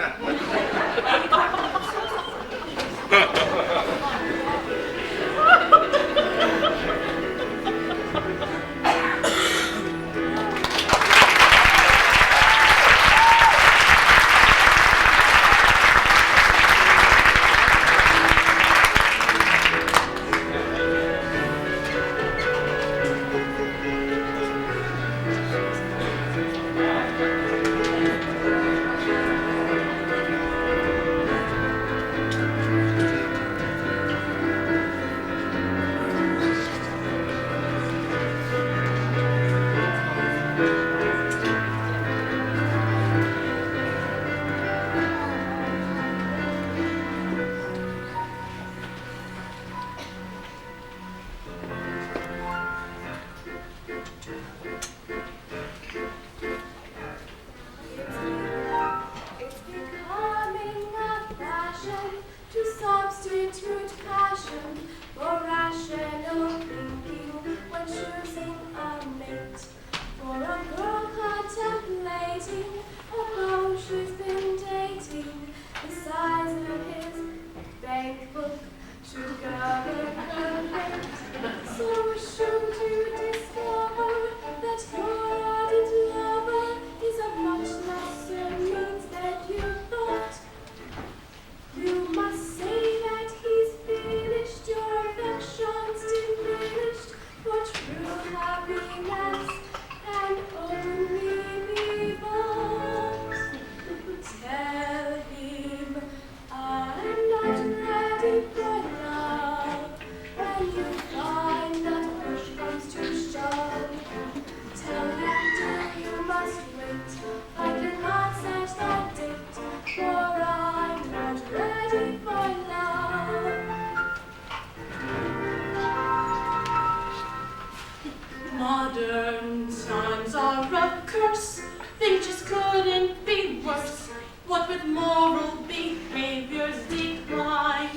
Modern times are a curse. Things just couldn't be worse. What with moral behavior's decline,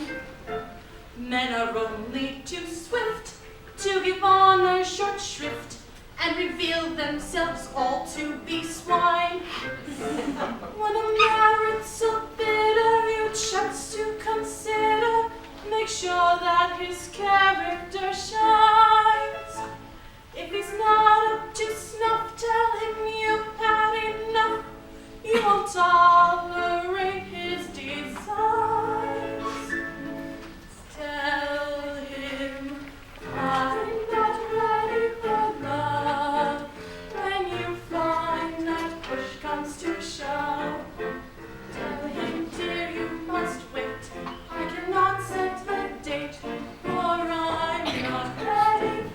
men are only too swift to give honor short shrift and reveal themselves all to be swine. When a merit's so bitter, you chance to consider, make sure that his character shines. If he's not up to snuff, tell him you've had enough. You won't tolerate his designs. Tell him I'm not ready for love. When you find that push comes to shove, tell him, dear, you must wait. I cannot set the date, for I'm not ready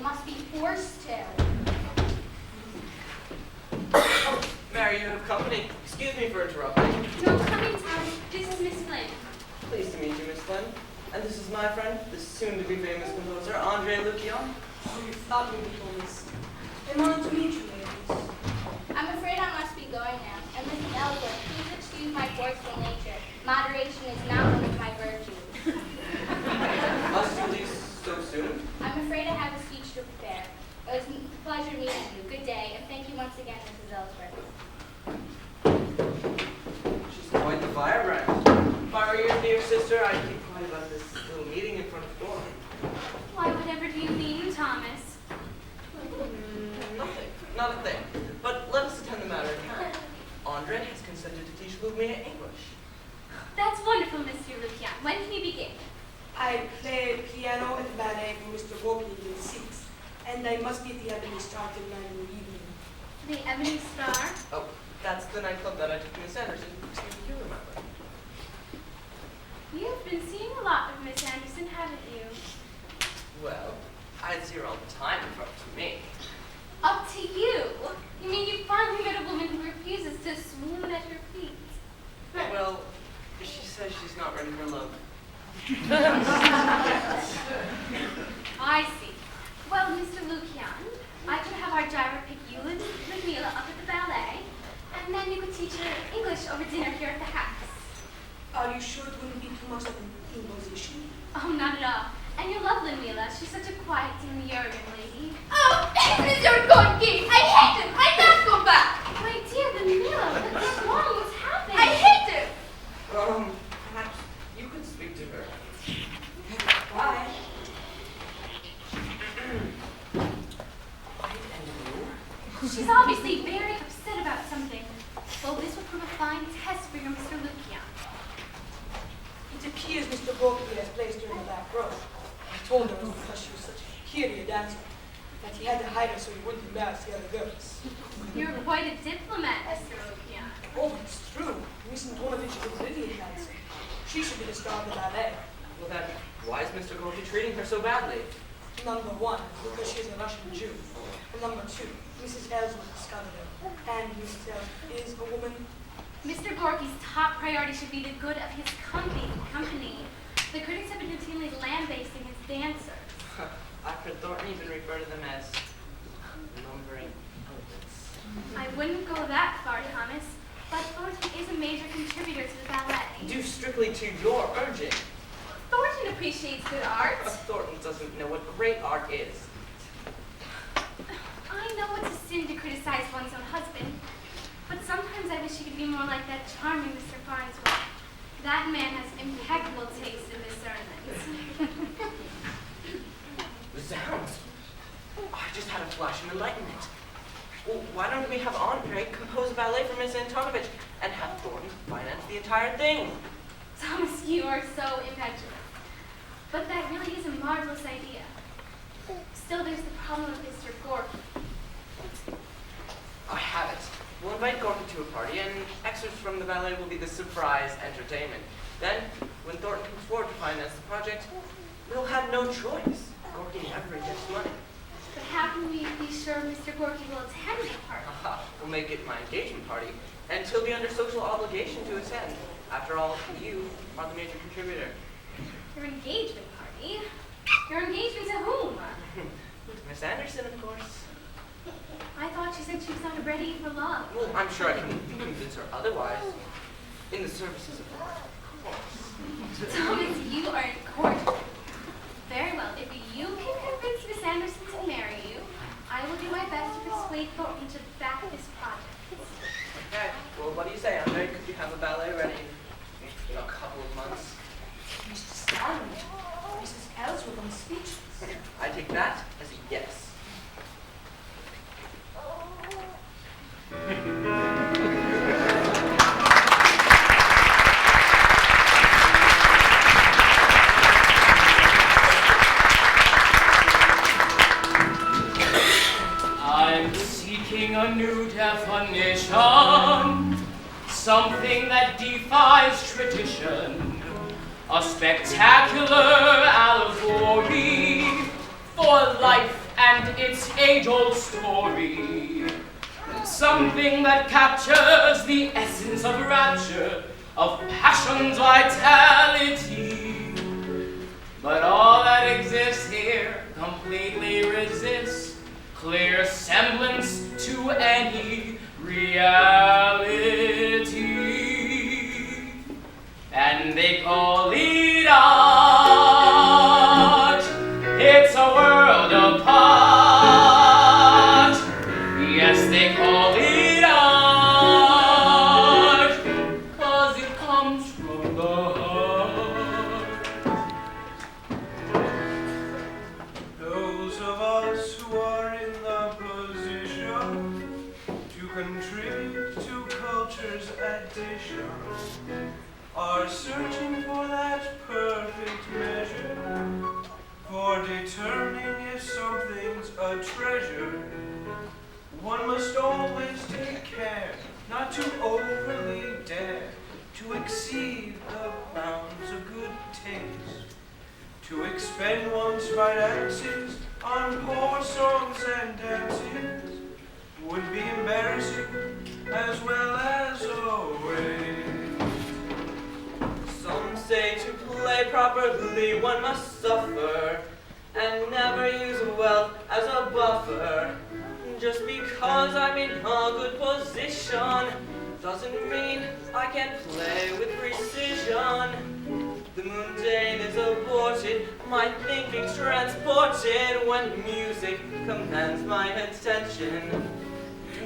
must be forced to. Mary, you have company. Excuse me for interrupting. No, come in, Thomas. This is Miss Flynn. Pleased to meet you, Miss Flynn. And this is my friend, the soon-to-be famous composer, Andre Lucian. Oh, you thought we were police. I'm honored to meet you, ladies. I'm afraid I must be going now. And Mrs. Ellsworth, please excuse my forceful nature. Moderation is not one of my virtues. Must you leave so soon? I'm afraid I have a speech to prepare. It was a pleasure meeting you. Good day, and thank you once again, Mrs. Ellsworth. She's quite the firebrand. If I were your dear sister, I'd keep quiet about this little meeting in front of the door. Why, whatever do you mean, Thomas? Nothing. Not a thing. But let us attend the matter at hand. Andre has consented to teach Ludmilla English. That's wonderful, Monsieur Lucian. When can you begin? I play piano and ballet for Mr. Gorky in grade 6, and I must be at the Ebony Star tonight in the evening. The Ebony Star? Oh, that's the nightclub that I took Miss Anderson. Excuse me, you remember. You've been seeing a lot of Miss Anderson, haven't you? Well, I'd see her all the time if up to me. Up to you? You mean you finally met a woman who refuses to swoon at your feet? Well, she says she's not ready for love. I see. Well, Mr. Lucian, I could have our driver pick you and Ludmilla up at the ballet, and then you could teach her English over dinner here at the house. Are you sure it wouldn't be too much of an imposition? Oh, not at all. And you love Ludmilla. She's such a quiet, demure young lady. Oh, Mr. Gorky! I hate him! I must go back! My dear Ludmilla, what's wrong? What's happening? I hate him! Perhaps you could speak to her. Why? She's obviously very upset about something. Well, this will prove a fine test for your Mr. Lucian. It appears Mr. Gorky has placed her in the back row. I told her because she was such a hideous dancer that he had to hide her so he wouldn't embarrass the other girls. You're quite a diplomat, Mr. Lucian. Oh, it's true. Miss Antonovich is a brilliant dancer. She should be the star of the ballet. Well, then, why is Mr. Gorky treating her so badly? Number one, because she is a Russian Jew. And number two, Mrs. Ellsworth discovered her. And Mrs. Ellsworth is a woman. Mr. Gorky's top priority should be the good of his company. The critics have been routinely lambasting his dancers. I've heard Thornton even refer to them as lumbering elephants. I wouldn't go that far, Thomas, but Thornton is a major contributor to the ballet. Due strictly to your urging. Thornton appreciates good art. Thornton doesn't know what great art is. I know it's a sin to criticize one's own husband, but sometimes I wish he could be more like that charming Mr. Farnsworth. That man has impeccable taste in discernment. Zounds! I just had a flash of enlightenment. Well, why don't we have Andre compose a ballet for Miss Antonovich and have Thornton finance the entire thing? Thomas, you are so impetuous. But that really is a marvelous idea. Still, there's the problem of Mr. Gorky. I have it. We'll invite Gorky to a party, and excerpts from the ballet will be the surprise entertainment. Then, when Thornton comes forward to finance the project, we'll have no choice. Gorky never gets money. But how can we be sure Mr. Gorky will attend the party? Aha, we'll make it my engagement party, and he'll be under social obligation to attend. After all, you are the major contributor. Your engagement party? Your engagement to whom? Miss Anderson, of course. I thought she said she was not ready for love. Well, I'm sure I can convince her otherwise. In the services of art, of course. Thomas, you are incorrigible. Very well, if you can convince Miss Anderson to marry you, I will do my best to persuade Thornton to back this project. Okay, well, what do you say, Andre? Could you have a ballet ready in a couple of months? Mr. Stanley, Mrs. Ellsworth, I'm speechless. I take that as a yes. I'm seeking a new definition, something that defies tradition, a spectacular allegory for life and its age-old story. Something that captures the essence of rapture, of passion's vitality. But all that exists here completely resists clear semblance to any reality. And they call it art. It's a world apart. Yes, they call it art, 'cause it comes from the heart. Those of us who are in the position to contribute to culture's addition are searching for that perfect measure, for determining if something's a treasure. One must always take care not to overly dare to exceed the bounds of good taste, to expend one's finances on poor songs and dances would be embarrassing as well as a waste. Some say to play properly one must suffer and never use wealth as a buffer. Just because I'm in a good position doesn't mean I can play with precision. The mundane is aborted, my thinking's transported when music commands my attention.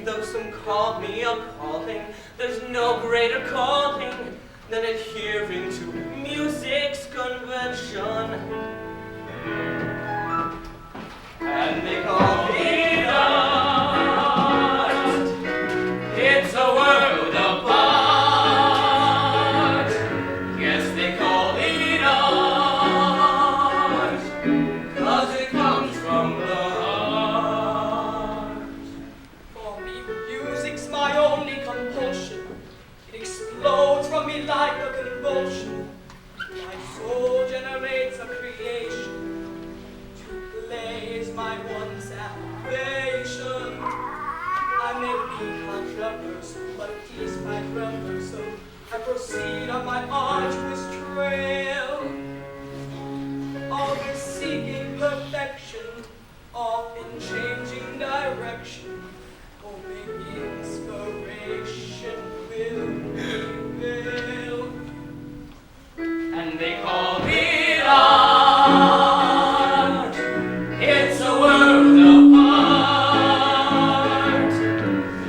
Though some call me appalling, there's no greater calling than adhering to music's convention. And they call it art. It's a world apart. Yes, they call it art, 'cause it comes from the heart. For me, music's my only compulsion. It explodes from me like a convulsion. My soul generates a creation. To play is my one salvation. I may be controversial, but despite reversal, I proceed on my arduous trail, always seeking perfection, often changing direction, hoping inspiration will prevail. And they call it art. It's a world apart.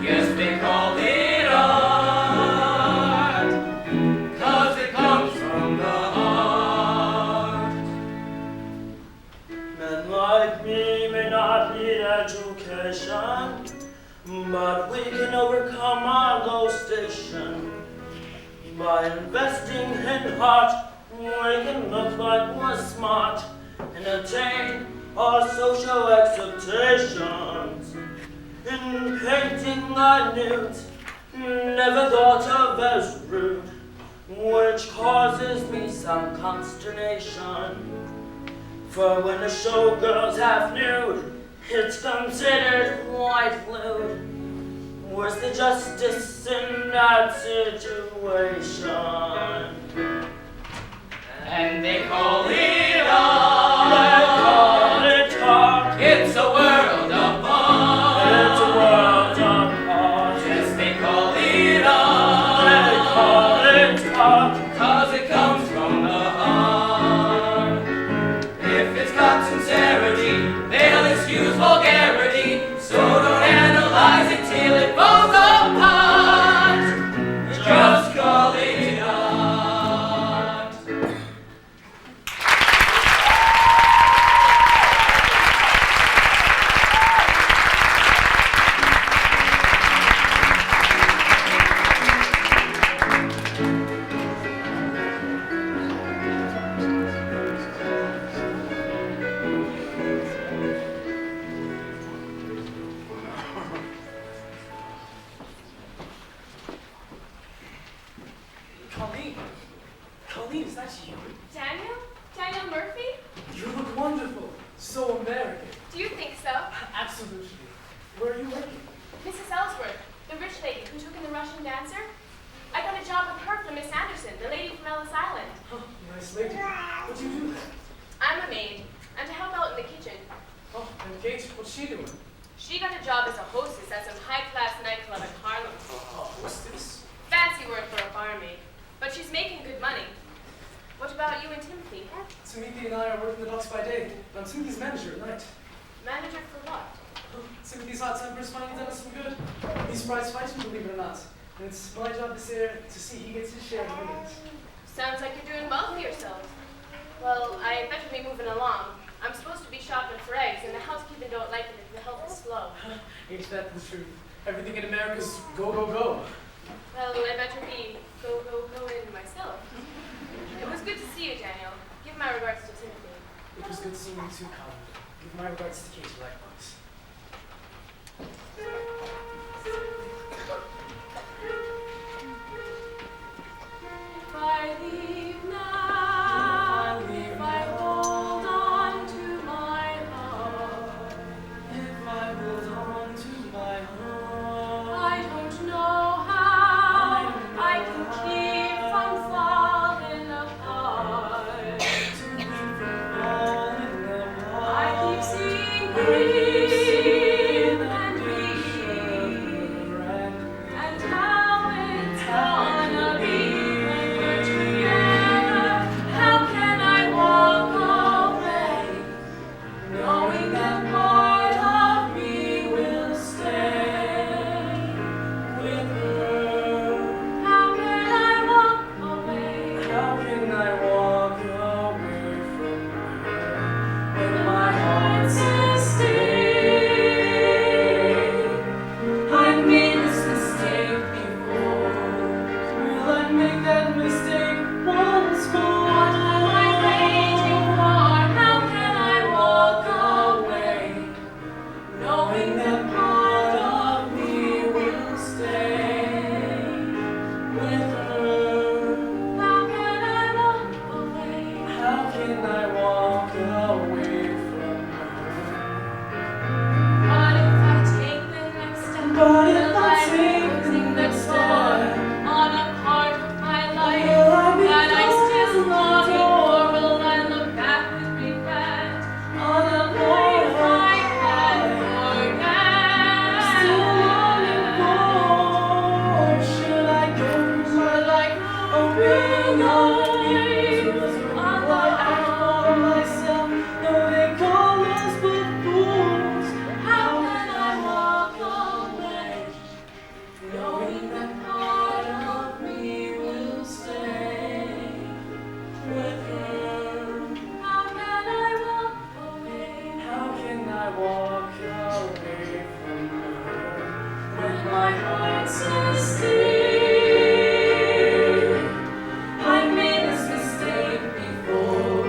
Yes, they call it art, 'cause it comes from the heart. Men like me may not need education, but we can overcome our low station. By investing in art, we can look like we're smart and attain our social expectations. In painting I nude, never thought of as rude, which causes me some consternation. For when the showgirl's half nude, it's considered quite lewd. Where's the justice in that situation? And they call it art. They call it art. It's a world apart. It's a world apart. Yes, they call it art. They call it art. 'Cause it comes from the heart. If it's got sincerity, they'll excuse vulgarity. So don't analyze it till it falls apart. Just call it art. Colleen, is that you? Daniel? Daniel Murphy? You look wonderful. So American. Do you think so? Absolutely. Where are you working? Mrs. Ellsworth, the rich lady who took in the Russian dancer? I got a job with her from Miss Anderson, the lady from Ellis Island. Oh, nice lady. What do you do there? I'm a maid. I'm to help out in the kitchen. Oh, and Kate, what's she doing? She got a job as a hostess at some high-class nightclub in Harlem. Hostess? Fancy word for a barmaid. But she's making good money. What about you and Timothy? Timothy and I are working the docks by day, but I'm Timothy's manager at night. Manager for what? Timothy's hot temper is finally done us some good. He's prize fighting, believe it or not. And it's my job this year to see he gets his share of winnings. Sounds like you're doing well for yourselves. Well, I better be moving along. I'm supposed to be shopping for eggs, and the housekeeping don't like it if the help is slow. Ain't that the truth? Everything in America's go, go, go. Well, I better be go in myself. It was good to see you, Daniel. Give my regards to Timothy. It was good seeing you too, Colin. Give my regards to Kate likewise. If I leave now, if I hold on to my heart, if I hold on to my heart, I don't know how I can keep from falling apart. to keep from falling apart. I keep seeing green and green, and how it's gonna be when we're together. How can I walk away, knowing that part of me will stay with her? How can I walk away? How can I walk away from her when my heart says stay? I've made this mistake before. Will I make that mistake once more? What am I waiting for? How can I walk away, knowing that part of me will stay with her? How can I walk away? How can I walk away from her? But if I take the next step, But if will I I be take the closing the next door step, on a part of my life will I be that I still closing the longing door for? Will I look back with regret on a life part I of can't forget? still longing for? Should I go through my life a ring of years? Or will I act for myself? No, they call us but fools. How can I walk away, knowing that part of me will stay with her? How can I walk away? How can I walk away from her when my heart says stay? I made this mistake before.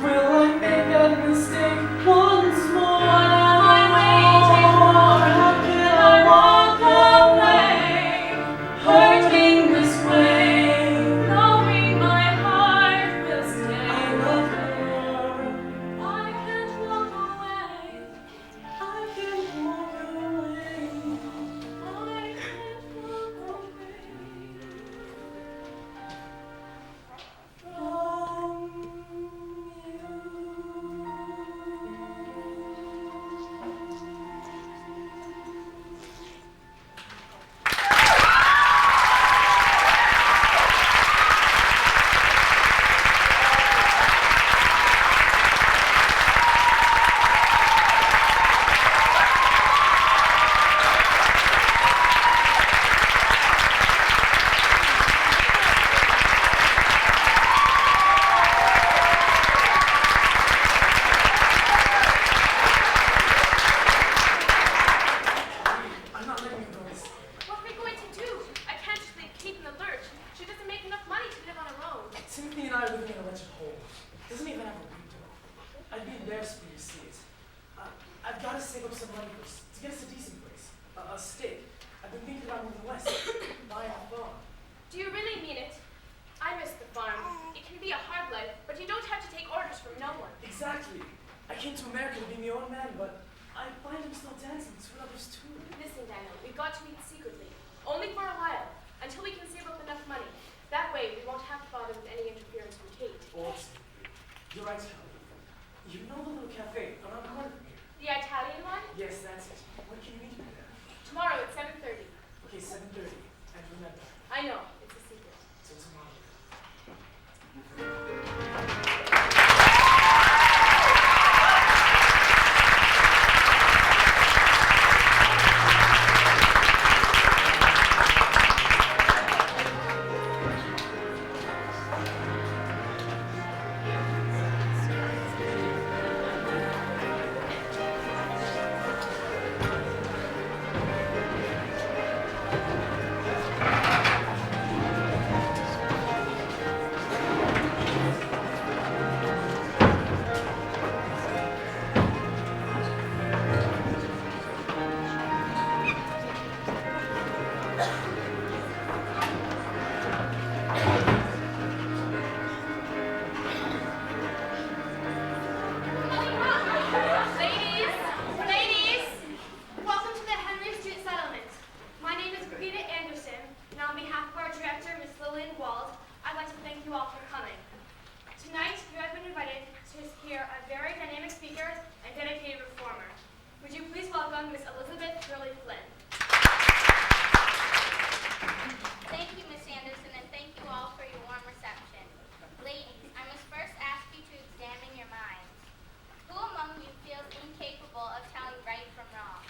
Will I make that mistake once more? What am I waiting for? How can I walk away, hurting this way, knowing my heart will stay? I love her. I can't walk away. I can't walk away. I can't walk away. I'm not letting you go this. What are we going to do? I can't just leave Kate in the lurch. She doesn't make enough money to live on her own. Timothy and I are living in a wretched hole. Doesn't even have a window. I'd be embarrassed for you to see it. I've got to save up some money first to get us a decent place. A stake. I've been thinking about moving west, buying a farm. Do you really mean it? I miss the farm. It can be a hard life, but you don't have to take orders from no one. Exactly. I came to America to be my own man, but I find him still dancing with others too. Listen, Daniel, we've got to meet secretly. Only for a while, until we can save up enough money. That way, we won't have to bother with any interference from Kate. Awesome. You're right, Sally. You know the little cafe around the corner from here? The Italian one? Yes, that's it. When can you meet me there? Tomorrow at 7:30. Okay, 7:30. And remember, I know, it's a secret. till tomorrow. Ladies, welcome to the Henry Street Settlement. My name is Greta Anderson, and on behalf of our director, Miss Lillian Wald, I'd like to thank you all for coming. Tonight, you have been invited to hear a very dynamic speaker and dedicated reformer. Would you please welcome Miss Elizabeth Gurley Flynn. Thank you, Miss Anderson, and thank you all for your warm reception. Ladies, I must first ask you to examine your minds. Who among you feels incapable of telling right from wrong?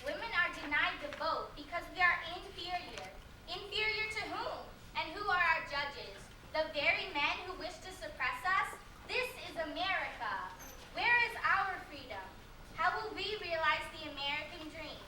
Women are denied the vote because we are inferior. Inferior to whom? And who are our judges? The very men who wish to suppress us? This is America. Where is our freedom? How will we realize the American dream?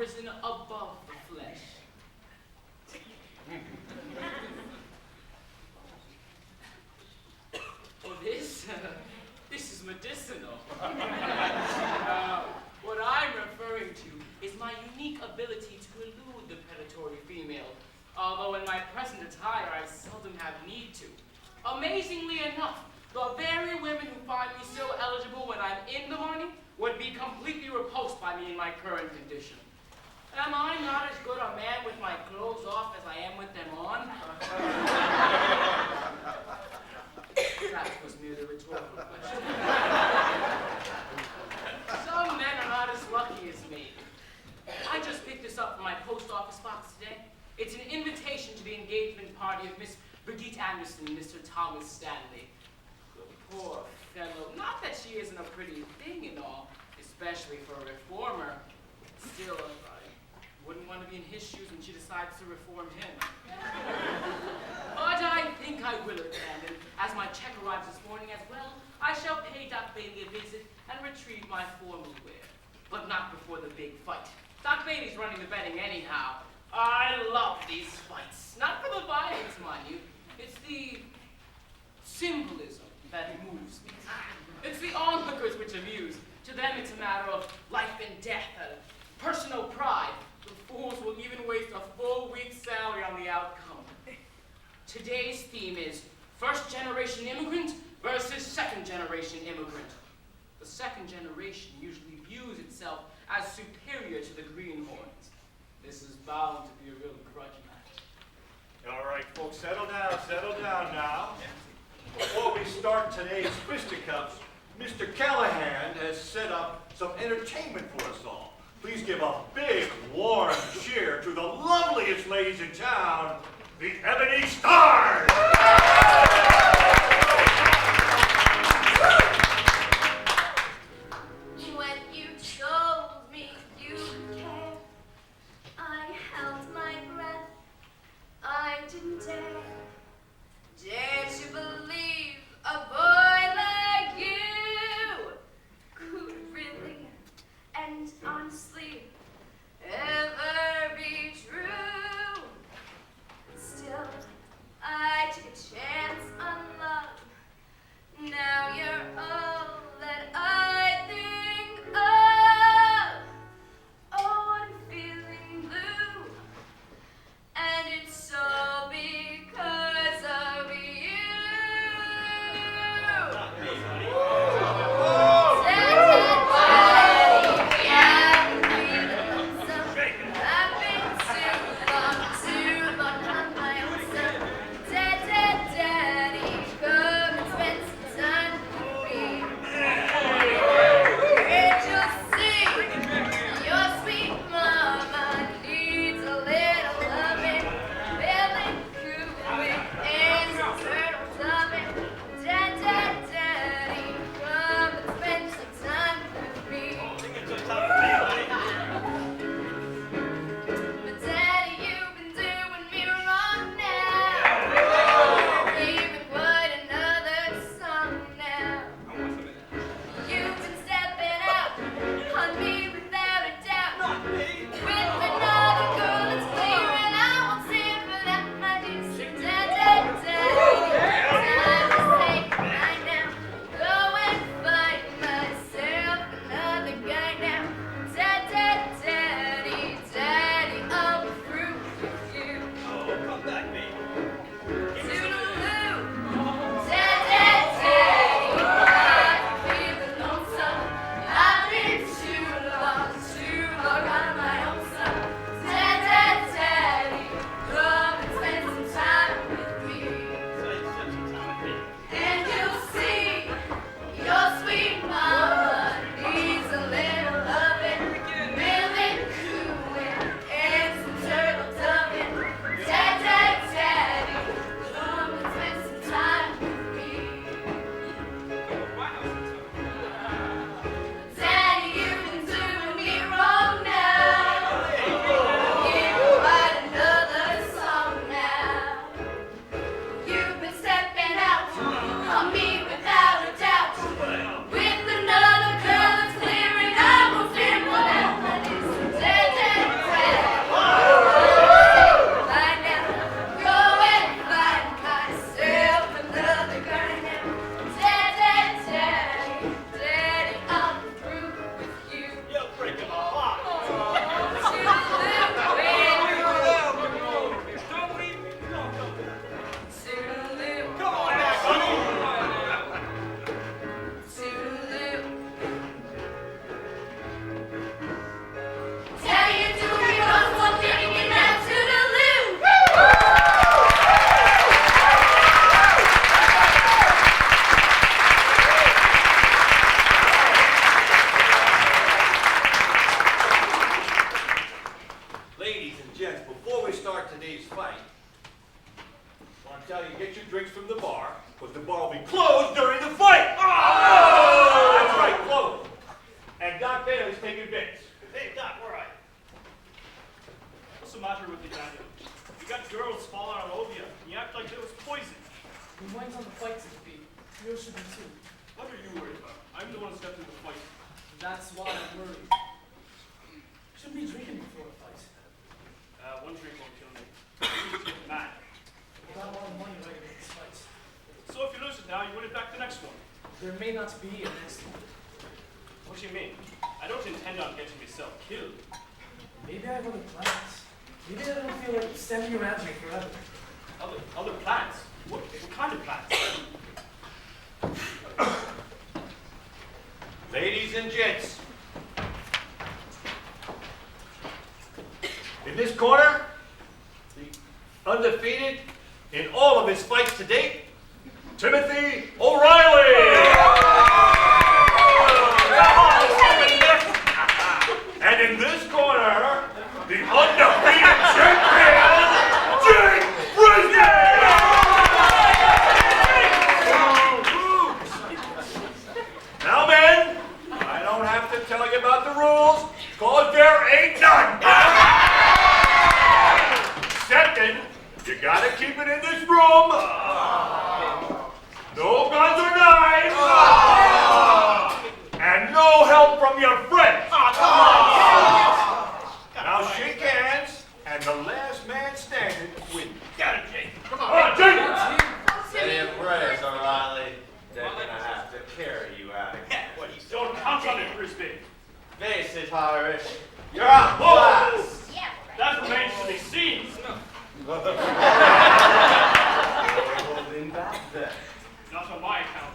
risen above the flesh. Oh, this is medicinal. What I'm referring to is my unique ability to elude the predatory female, although in my present attire I seldom have need to. Amazingly enough, the very women who find me so eligible when I'm in the money would be completely repulsed by me in my current condition. Am I not as good a man with my clothes off as I am with them on? That was merely a rhetorical question. Some men are not as lucky as me. I just picked this up from my post office box today. It's an invitation to the engagement party of Miss Brigitte Anderson and Mr. Thomas Stanley. The poor fellow. Not that she isn't a pretty thing and all, especially for a reformer. Still, I wouldn't want to be in his shoes when she decides to reform him. But I think I will attend, and as my check arrives this morning as well, I shall pay Doc Bailey a visit and retrieve my formal wear. But not before the big fight. Doc Bailey's running the betting anyhow. I love these fights. Not for the violence, mind you. It's the symbolism that moves me. It's the onlookers which amuse. To them it's a matter of life and death, personal pride. The fools will even waste a full week's salary on the outcome. Today's theme is first-generation immigrant versus second-generation immigrant. The second generation usually views itself as superior to the greenhorns. This is bound to be a real grudge match. All right, folks, settle down now. Before we start today's fisticuffs, Mr. Callahan has set up some entertainment for us all. Please give a big, warm cheer to the loveliest ladies in town, the Ebony Stars! When you told me you cared, I held my breath. I didn't dare to believe a boy like you could really and honestly ever be true. Still, I took a chance on love. Now you're all that I think of. Oh, I'm feeling blue, and it's all because of you. should be too. What are you worried about? I'm the one who stepped in the fight. That's why I'm worried. Shouldn't be drinking before a fight. One drink won't kill me. You just get mad. I got a lot of money right in this fight. So if you lose it now, you win it back the next one. There may not be a next one. What do you mean? I don't intend on getting myself killed. Maybe I have other plans. Maybe I don't feel like standing around here forever. Other plans? What kind of plans? Ladies and gents, in this corner, the undefeated in all of his fights to date, Timothy O'Reilly! And in this corner, the undefeated champion, Jake Brisbane! Now, men, I don't have to tell you about the rules, cause there ain't none. Second, you gotta keep it in this room. No guns or knives. And no help from your friends. Now shake hands, and the last man standing wins. Got it, Jake. Come on, Jake. Say a prayer, O'Reilly. They're gonna have to carry you out again. Don't count on it, Brisbane. Face it, Irish. You're out Whoa! last. Yeah, That remains to be seen. Holding back then. Not on my account.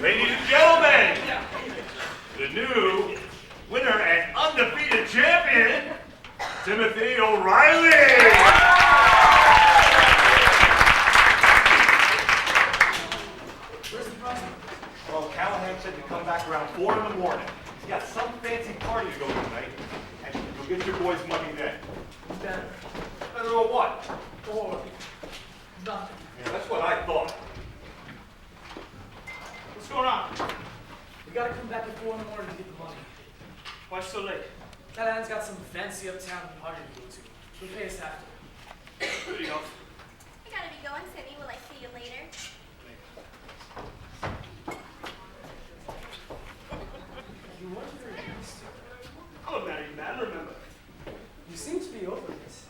Ladies and gentlemen, the new winner and undefeated champion, Timothy O'Reilly. Where's the prize? Well, Callahan said to come back around 4 in the morning. He's got some fancy party to go to tonight, and you'll get your boys' money then. Better. Better or what? Or nothing. Yeah, that's what I thought. What's going on? We gotta come back at 4 in the morning to get the money. Why so late? Callahan's got some fancy uptown party to go to. He'll pay us after. Good enough. I gotta be going, Cindy. Will I see you later? You weren't very used to. I'm a married man, remember. You seem to be over this.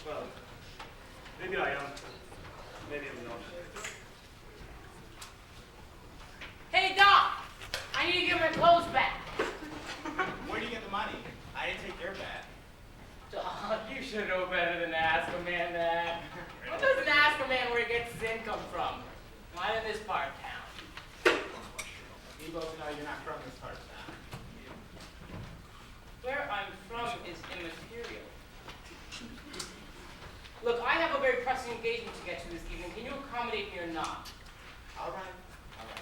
Well, maybe I am. Maybe I'm not. Hey, Doc! I need to get my clothes back. Where do you get the money? I didn't take your bet. Doc, you should know better than to ask a man that. What doesn't ask a man where he gets his income from? Not in this part of town. You both know you're not from this part of town. Where I'm from is immaterial. Look, I have a very pressing engagement to get to this evening. Can you accommodate me or not? All right. All right.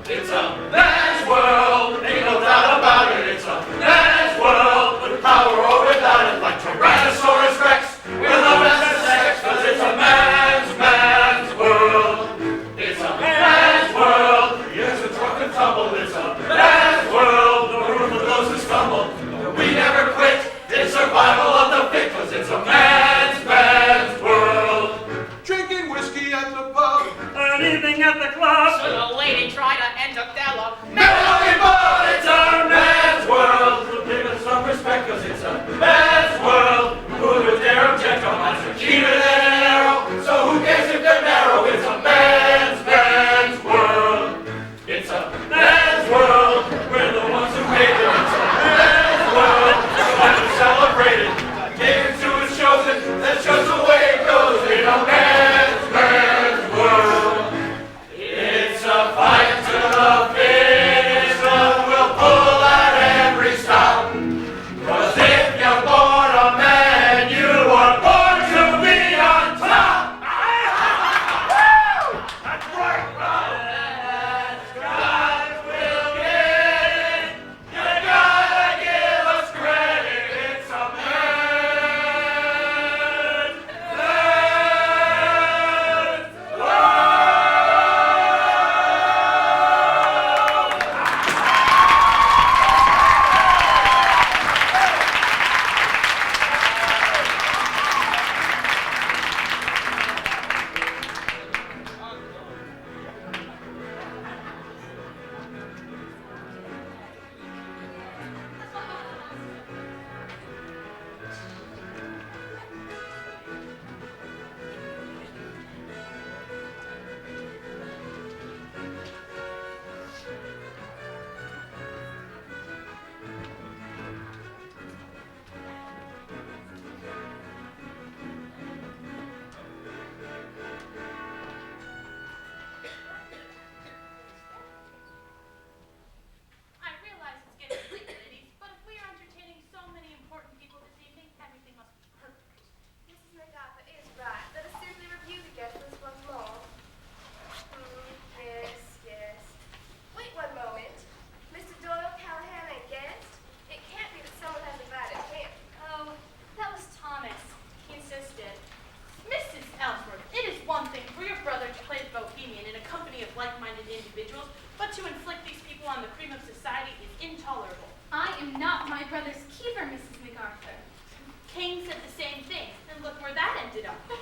It's a man's world, ain't no doubt about it. It's a man's world, with power or without it, like Tyrannosaurus Rex, with love and sex, 'cause it's a man's world. It's a man's world, yes, it's rough and tumble. It's a man's world, the roof of those who stumble. We never quit, it's survival of the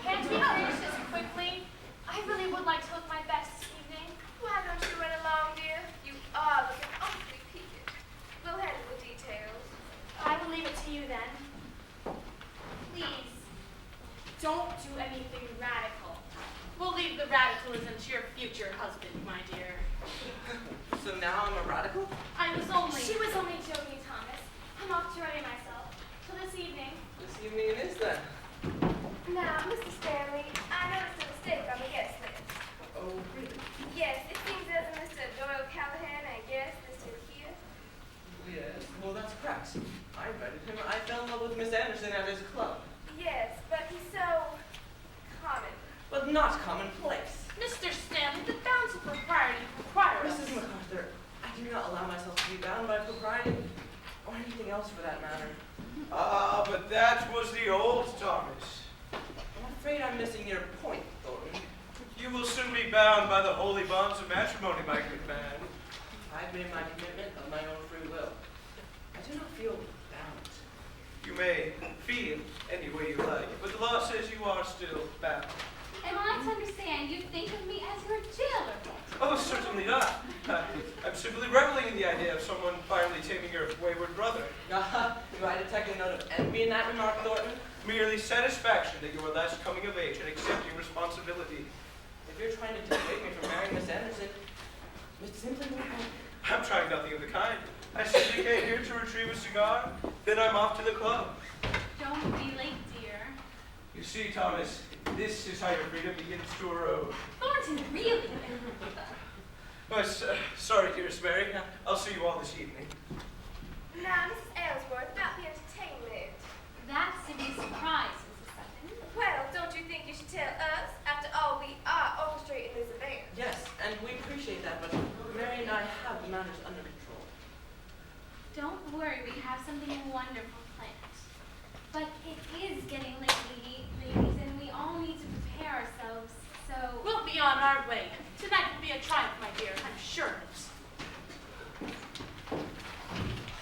Can't we finish this quickly? I really would like to look my best this evening. Why don't you run along, dear? You are looking awfully peaked. We'll handle the details. I will leave it to you then. Please, don't do anything radical. We'll leave the radicalism to your future husband, my dear. So now I'm a radical? She was only joking, Thomas. I'm off to ready myself. Till this evening. This evening it is then. Now, Mr. Stanley, I noticed a mistake on the guest list. Oh, really? Yes, it seems there's a Mr. Doyle Callahan, I guess, listed here. Yes, well that's correct. I invited him. I fell in love with Miss Anderson at his club. Yes, but he's so common. But not commonplace. Mr. Stanley, the bounds of propriety require us. Mrs. MacArthur, I do not allow myself to be bound by propriety, or anything else for that matter. Ah, but that was the old Thomas. I'm afraid I'm missing your point, Thornton. You will soon be bound by the holy bonds of matrimony, my good man. I've made my commitment of my own free will. I do not feel bound. You may feel any way you like, but the law says you are still bound. Am I to understand you think of me as your jailer, then? Oh, certainly not. I'm simply reveling in the idea of someone finally taming your wayward brother. Do I detect a note of envy in that remark, Thornton? Merely satisfaction that you are last coming of age and accepting responsibility. If you're trying to dissuade me from marrying Miss Anderson, it's simply not. I'm trying nothing of the kind. I simply came here to retrieve a cigar, then I'm off to the club. Don't be late, dear. You see, Thomas, this is how your freedom begins to erode. Thornton, really? Oh, sorry, dearest Mary. I'll see you all this evening. Now, Mrs. Ellsworth, about the entertainment. That's to be surprised, Mrs. Sutton. Well, don't you think you should tell us? After all, we are orchestrating this event. Yes, and we appreciate that, but Mary and I have the matters under control. Don't worry, we have something wonderful planned. But it is getting late, ladies, and we all need to prepare ourselves, so... We'll be on our way. Tonight will be a triumph, my dear. I'm sure of it.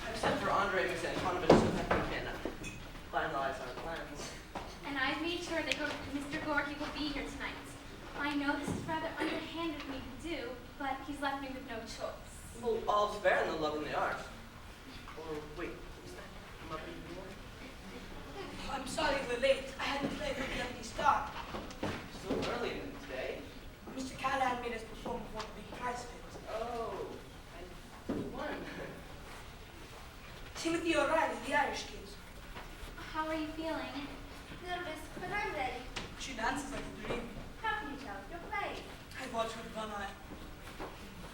I've sent for Andre Miss Antonovich so that we can finalize our plans. And I've made sure that Mr. Gorky will be here tonight. I know this is rather underhanded of me to do, but he's left me with no choice. Well, all's fair in the love and the arts. Or wait, is that Mother Moore? I'm sorry we're late. I had to play for the empty start. So early in the day. Mr. Callahan made us perform before the big prize pit. Oh, and who won? Timothy O'Reilly, the Irish kid. How are you feeling? Nervous, but I'm ready. She dances like a dream. How can you tell? You're playing. I watch with one eye.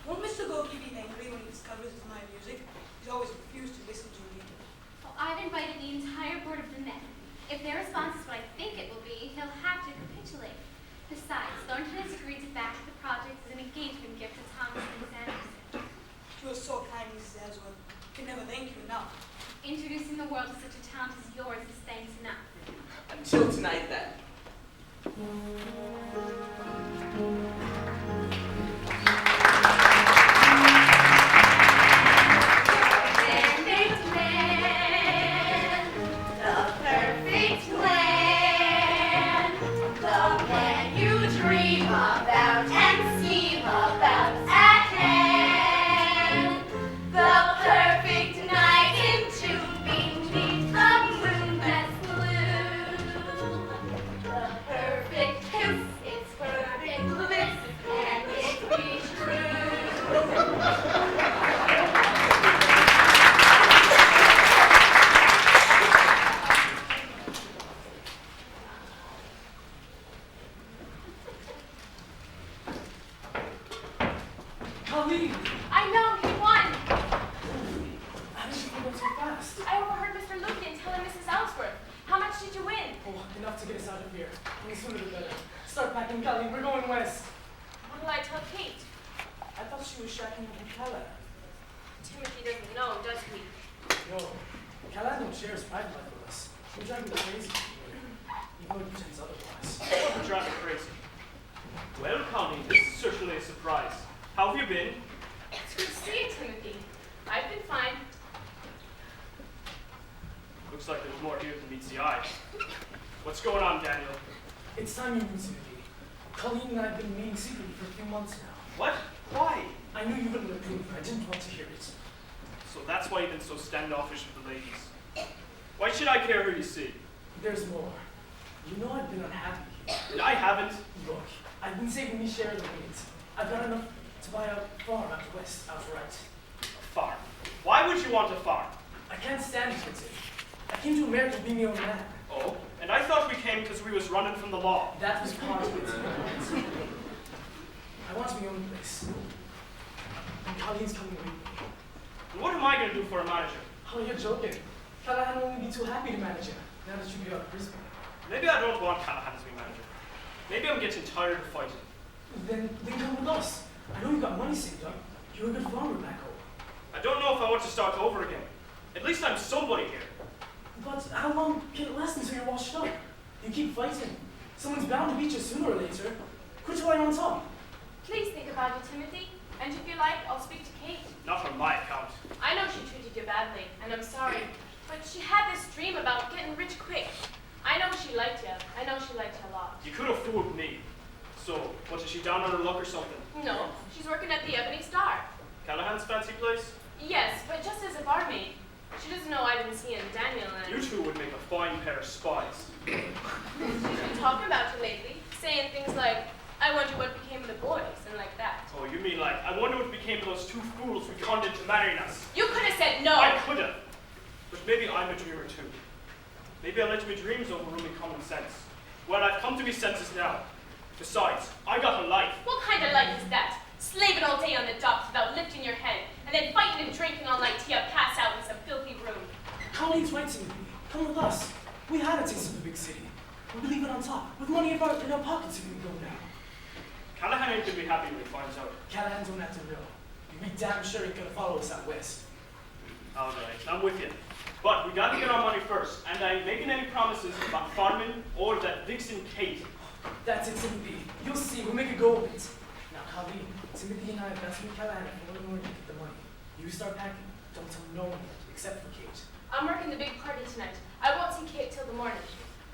Won't Mr. Gorky be angry when he discovers it's my music? He's always refused to listen to me. Well, I've invited the entire board of the men. If their response is what I think it will be, he'll have to capitulate. Besides, Thornton has agreed to back the project as an engagement gift to Thomas and Miss Anderson. You are so kind, Mrs. Ellsworth. I can never thank you enough. Introducing the world to such a talent as yours is thanks enough. Until tonight, then. I know, he won. How did you go so fast? I overheard Mr. Lucan telling Mrs. Ellsworth. How much did you win? Oh, enough to get us out of here. And the sooner the better. Start packing, Callie. We're going west. What will I tell Kate? I thought she was shacking up with Callahan. Timothy doesn't know, does he? No, Callahan don't share his private life with us. He'll drive me crazy. Even though he pretends otherwise. What would drive me crazy? Well, Connie, this is certainly a surprise. How have you been? It's good to see you, Timothy. I've been fine. Looks like there's more here than meets the eye. What's going on, Daniel? It's It's time you knew, Timothy. Colleen and I have been meeting secretly for a few months now. What? Why? I knew you wouldn't approve, but I didn't want to hear it. So that's why you've been so standoffish with the ladies. Why should I care who you see? There's more. You know I've been unhappy here. And I haven't. Look, I've been saving me share of the winnings. I've got enough to buy a farm out west outright. A farm? Why would you want a farm? I can't stand it, Vincent. I came to America to be my own man. Oh, and I thought we came because we was running from the law. That was part of it. I want my own place. And Colleen's coming with me. And what am I going to do for a manager? Oh, you're joking. Callahan won't be too happy to manage you, now that you'll be out of prison. Maybe I don't want Callahan as my manager. Maybe I'm getting tired of fighting. Then come with us. I know you've got money saved up. You're a good farmer back home. I don't know if I want to start over again. At least I'm somebody here. But how long can it last until you're washed up? You keep fighting. Someone's bound to beat you sooner or later. Quit while you're on top. Please think about it, Timothy. And if you like, I'll speak to Kate. Not on my account. I know she treated you badly, and I'm sorry. But she had this dream about getting rich quick. I know she liked you. I know she liked you a lot. You could have fooled me. So, what, is she down on her luck or something? No, she's working at the Ebony Star. Callahan's fancy place? Yes, but just as a barmaid. She doesn't know I've been seeing Daniel and... You two would make a fine pair of spies. She's been talking about you lately, saying things like, I wonder what became of the boys, and like that. Oh, you mean like, I wonder what became of those two fools we conned into marrying us? You could have said no! I could have. But maybe I'm a dreamer too. Maybe I let my dreams overrule my common sense. Well, I've come to my senses now. Besides, I got a life. What kind of life is that? Slaving all day on the docks without lifting your head, and then fighting and drinking all night till you pass out in some filthy room. Colleen's right, Timothy. Come with us. We had a taste of the big city. We'll leave it on top, with money in our pockets if we go now. Callahan ain't gonna be happy when he finds out. Callahan don't have to know. You'd be damn sure he's gonna follow us out west. All right, I'm with you. But we gotta get our money first, and I ain't making any promises about farming or that Vixen Kate. That's it, Timothy. You'll see, we'll make a go of it. Now, Colleen, Timothy and I have got to meet Callahan for one more to get the money. You start packing. Don't tell no one yet, except for Kate. I'm working the big party tonight. I won't see Kate till the morning.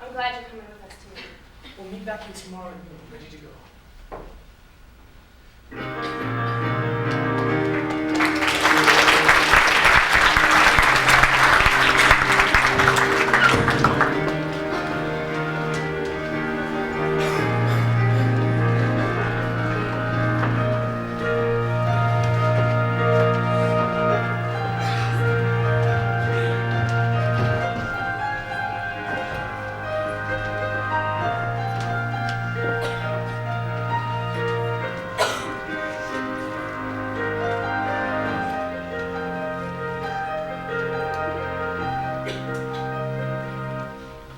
I'm glad you're coming with us, Timothy. We'll meet back here tomorrow at noon, ready to go.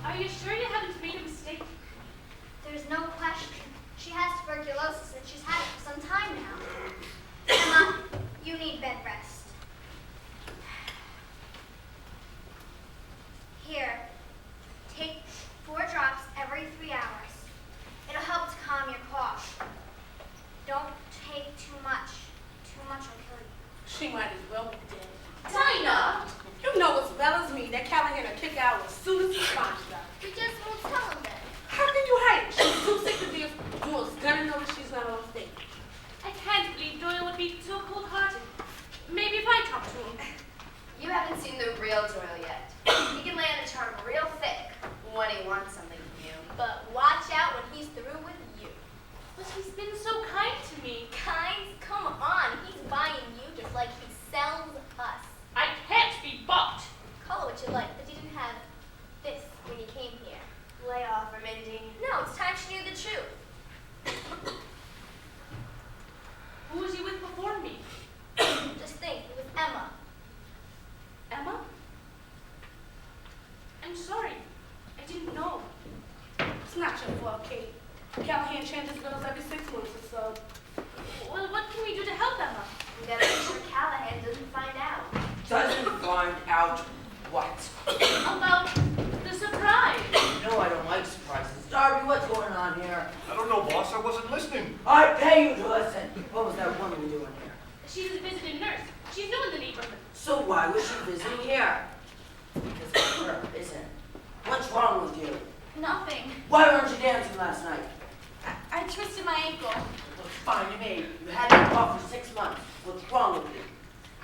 Are you sure you haven't made a mistake? There's no question. She has tuberculosis and she's had it for some time now. Emma, you need bed rest. Here, take 4 drops every 3 hours. It'll help to calm your cough. Don't take too much. Too much will kill you. She might as well be dead. Dinah, you know as well as me that Callahan will kick out as soon as he finds her. You just won't tell him then. How can you hide it? She's too sick to deal. Doyle's gonna know that she's not on stage. I can't believe Doyle would be so cold-hearted. Maybe if I talk to him. You haven't seen the real Doyle yet. He can land a charm real thick when he wants something from you. But watch out when he's through with you. But he's been so kind to me. Kind? Come on. He's buying you just like he sells us. I can't be bought. Call it what you like, but you didn't have this when you came here. Lay off her, Mindy. No, it's time she knew the truth. Who was you with before me? Just think, it was Emma. Emma? I'm sorry. I didn't know. It's not your fault, Kate. Callahan changes girls every 6 months or so. Well, what can we do to help Emma? We gotta make sure Callahan doesn't find out. Doesn't find out what? About the surprise. No, I don't like surprises. Darby, what's going on here? I don't know, boss. I wasn't listening. I pay you to listen. What was that woman doing here? She's a visiting nurse. She's new in the neighborhood. So why was she visiting here? Because of her, isn't it? What's wrong with you? Nothing. Why weren't you dancing last night? I twisted my ankle. Looks fine to me. You had to cough for 6 months. What's wrong with you?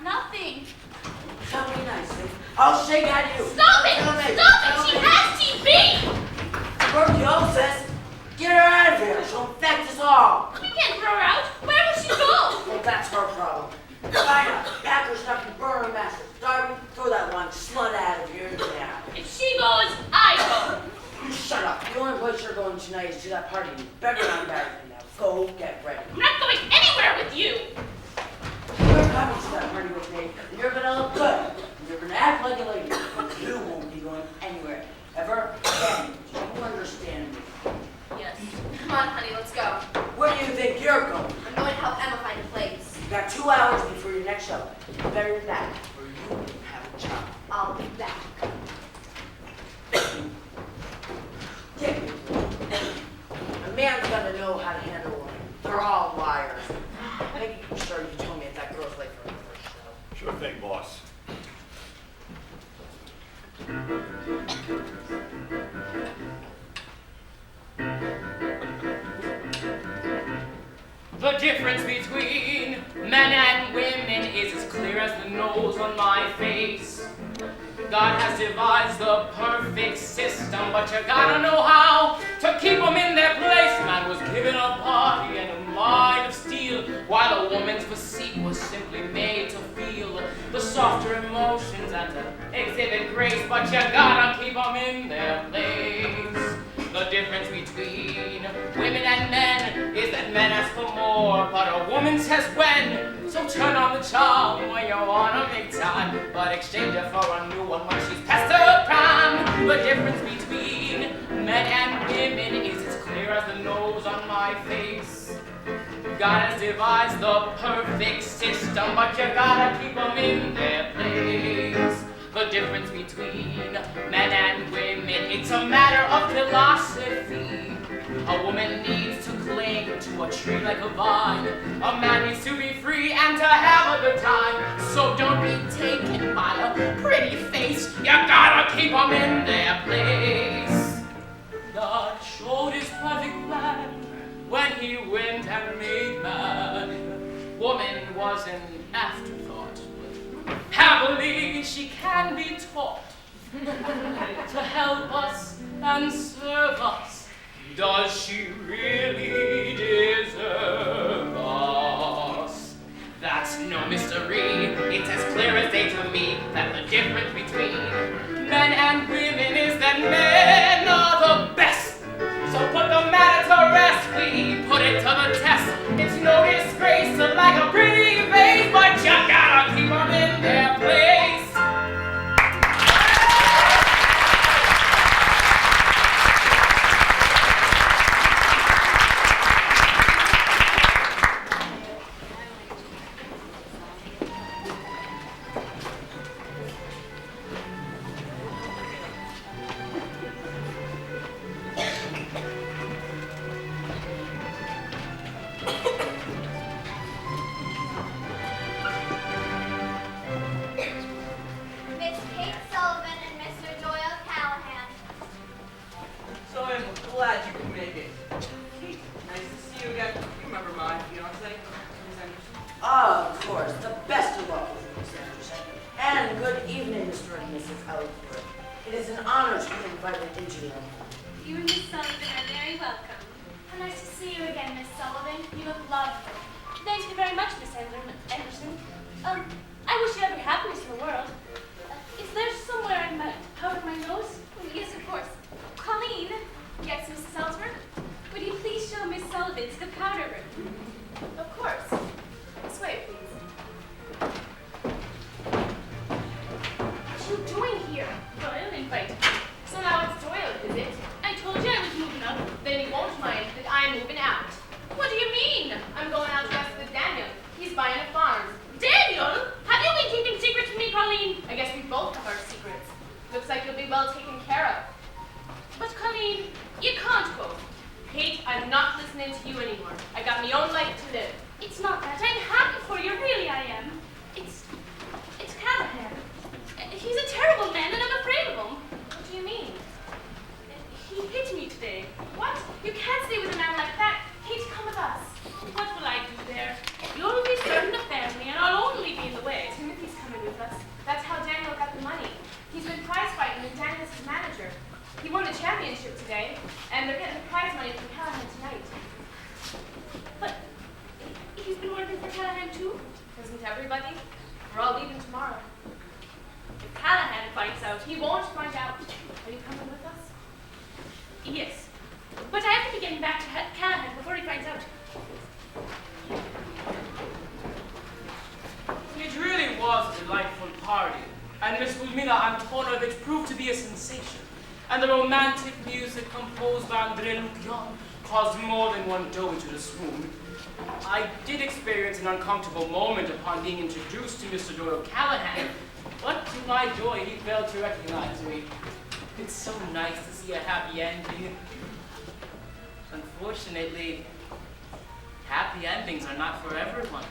Nothing. Tell me nicely. I'll shake at you. Stop it! Tell me. Stop Tell it! She me. has TB! Tuberculosis? Get her out of here. She'll infect us all. We can't throw her out. Where will she go? Well, that's her problem. China, pack her stuff and burn her mattress. Darby, throw that one slut out of here now. If she goes, I go. You shut up. The only place you're going tonight is to that party. You better not embarrass me now. Go get ready. I'm not going anywhere with you. You're coming to that party with me, and you're gonna look good. And you're gonna act like a lady. But you won't be going anywhere. Ever again. Do you understand me? Yes. Come on, honey, let's go. Where do you think you're going? I'm going to help Emma find a place. You got 2 hours before your next show. You better be back, or you won't have a job. I'll be back. A man's gotta know how to handle women. They're all liars. Make sure you tell me if that girl's late for her first show. Sure thing, boss. The difference between men and women is as clear as the nose on my face. God has devised the perfect system, but you gotta know how to keep them in their place. Man was given a body and a mind of steel, while a woman's physique was simply made to feel the softer emotions and to exhibit grace, but you gotta keep them in their place. The difference between women and men is that men ask for more, but a woman says when. So turn on the charm when you wanna make time, but exchange it for a new one when she's past her prime. The difference between men and women is as clear as the nose on my face. God has devised the perfect system, but you gotta keep them in their place. The difference between men and women, it's a matter of philosophy. A woman needs to cling to a tree like a vine. A man needs to be free and to have a good time. So don't be taken by a pretty face. You gotta keep them in their place. God showed his perfect plan when he went and made man. Woman was an afterthought. Happily, she can be taught to help us and serve us. Does she really deserve us? That's no mystery. It's as clear as day to me that the difference between men and women is that men are the best. So put the matter to rest. We put it to the test. It's no disgrace to like a pretty face, but you gotta keep them in their place. Miss Kate Sullivan and Mr. Doyle Callahan. So I'm glad you could make it. Kate, nice to see you again. You remember my fiance, Miss Anderson? Of course, the best of luck with you, Miss Anderson. And good evening, Mr. and Mrs. Ellsworth. It is an honor to be invited into the home. You and Miss Sullivan are very welcome. How nice to see you again, Miss Sullivan. You look lovely. Thank you very much, Miss Anderson. I wish you every happiness in the world. Is there somewhere I might powder my nose? Yes, of course. Colleen. Yes, Mrs. Ellsworth. Would you please show Miss Sullivan to the powder room? Of course. This way, please. What are you doing here? Doyle invited me. So now it's Doyle, is it? I told you I was moving up. Then you won't mind that I'm moving out. What do you mean? I'm going out west with Daniel. He's buying a farm. Daniel? Have you been keeping secrets from me, Colleen? I guess we both have our secrets. Looks like you'll be well taken care of. But Colleen, you can't go. Kate, I'm not listening to you anymore. I got my own life to live. It's not that. I'm happy for you, really I am. It's Callahan. He's a terrible man and I'm afraid of him. What do you mean? He hit and the romantic music composed by André Lupion caused more than one doe into the swoon. I did experience an uncomfortable moment upon being introduced to Mr. Doyle Callahan, but to my joy, he failed to recognize me. It's so nice to see a happy ending. Unfortunately, happy endings are not for everyone.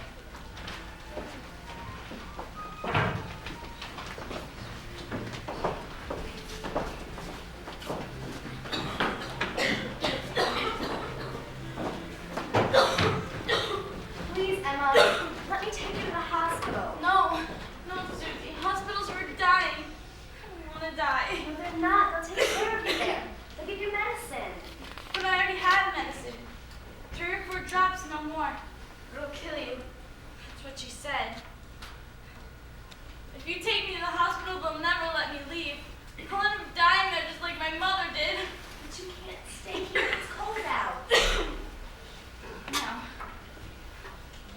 Please, Emma, let me take you to the hospital. No, Susie. Hospitals are dying. I don't want to die. No, they're not. They'll take care of you there. They'll give you medicine. But I already have medicine. 3 or 4 drops, no more. It'll kill you. That's what she said. If you take me to the hospital, they'll never let me leave. I'll end up dying there just like my mother did. But you can't stay here. It's cold out. No.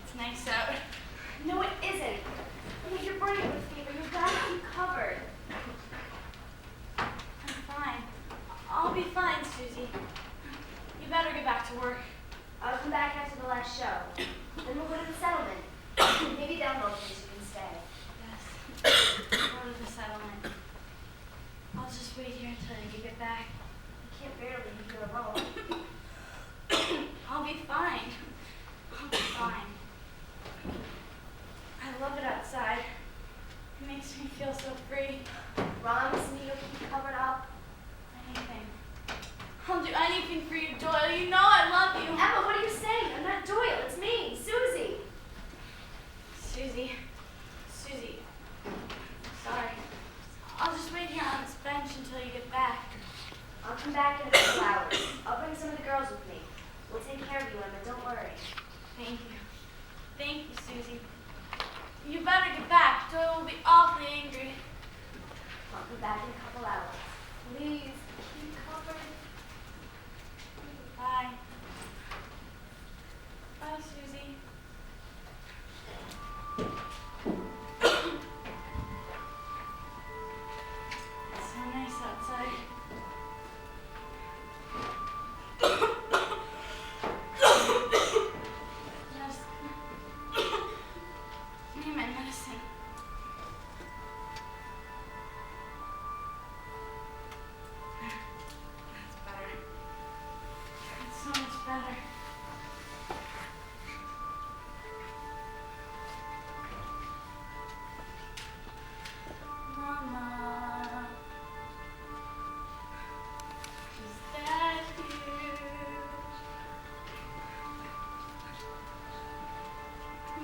It's nice out. No, it isn't. And if you're burning with fever, you've got to keep covered. I'm fine. I'll be fine, Susie. You better get back to work. I'll come back after the last show. Then we'll go to the settlement. Maybe down those place you can stay. Yes. Go to the settlement. I'll just wait here until you get back. I can't bear to leave you here alone. I'll be fine. I'll be fine. I love it outside. It makes me feel so free. Promise me you'll keep covered up. Anything. I'll do anything for you, Doyle. You know I love you. Emma, what are you saying? I'm not Doyle. It's me, Susie. Susie. Sorry. I'll just wait here on this bench until you get back. I'll come back in a couple hours. I'll bring some of the girls with me. We'll take care of you, Emma. Don't worry. Thank you. Thank you, Susie. You better get back. Doyle will be awfully angry. I'll come back in a couple hours. Please, keep covered. Bye. Bye, Susie. It's so nice outside. Yes. I need my medicine. That's better. It's so much better. Mama, is that you?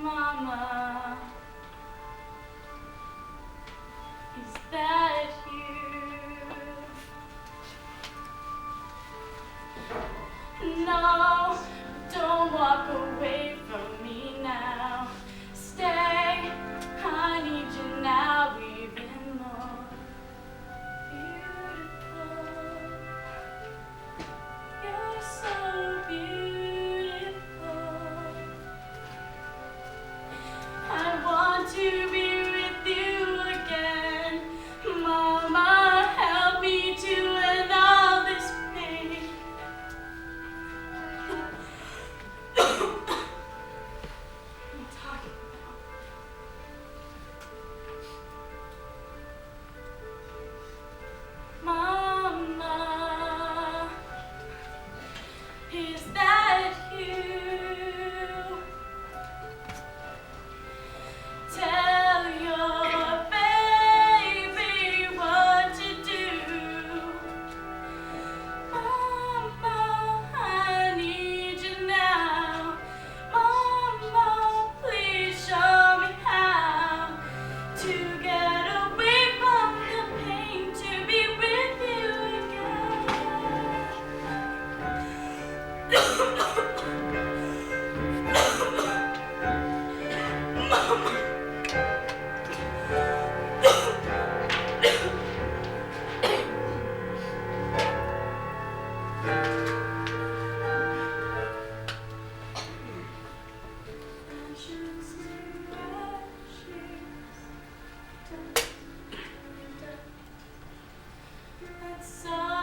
Mama, is that you? No, don't walk away from me now. Stay, I need you now even more. Beautiful, you're so beautiful. I want to be with you again. Mama, help me to end all this pain. I'm talking now. Mama, is that you? Tell your baby what to do. Mama, I need you now. Mama, please show me how to get away from the pain, to be with you again. Mama. That's all.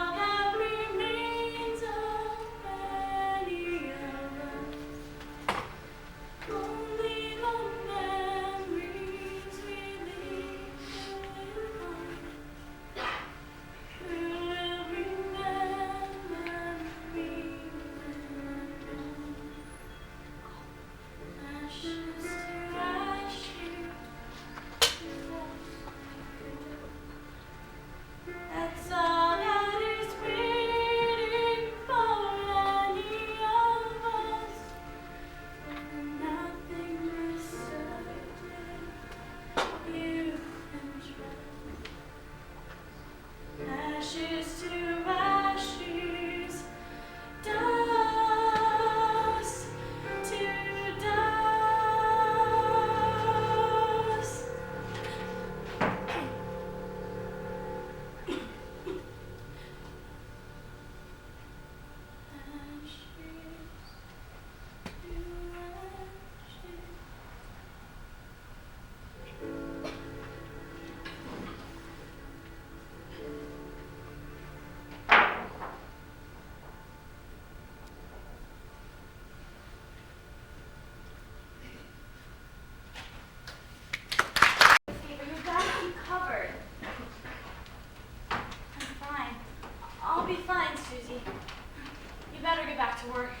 back to work.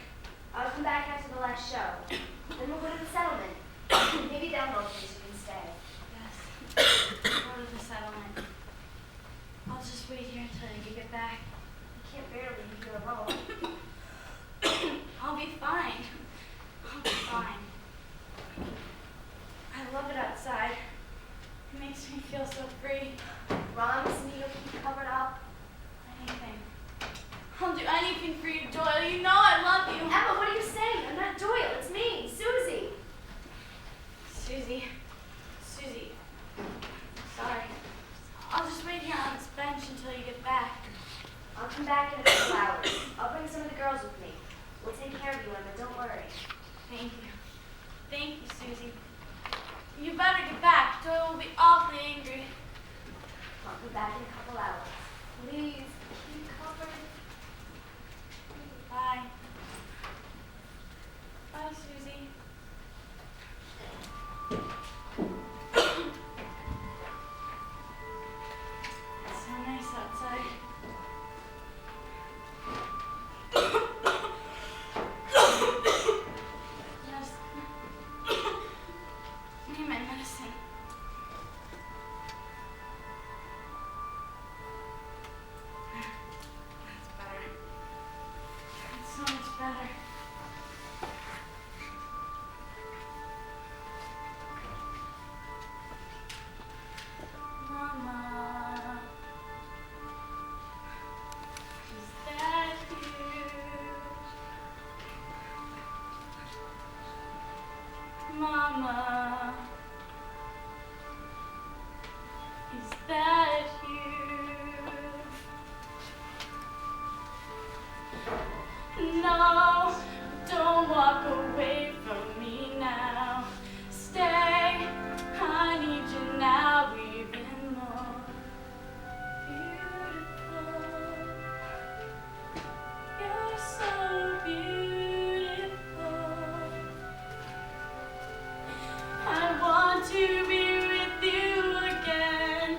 I'll come back after the last show. Then we'll go to the settlement. Maybe they'll know a place you can stay. Yes. Go to the settlement. I'll just wait here until you get back. You can't bear to leave here alone. I'll be fine. I'll be fine. I love it outside. It makes me feel so free. Promise me you'll keep covered up. Anything. I'll do anything for you, Doyle. You know I love you. Emma, what are you saying? I'm not Doyle. It's me, Susie. Susie. Sorry. I'll just wait here on this bench until you get back. I'll come back in a couple hours. I'll bring some of the girls with me. We'll take care of you, Emma. Don't worry. Thank you. Thank you, Susie. You better get back. Doyle will be awfully angry. I'll come back in a couple hours. Please, keep covered. Bye. Bye, Susie. It's so nice outside. Yes. Give me my medicine. That's better. That's so much better. Mama, is that you? Mama, is that you? No, don't walk away from me now. Stay, I need you now even more. Beautiful, you're so beautiful. I want to be with you again.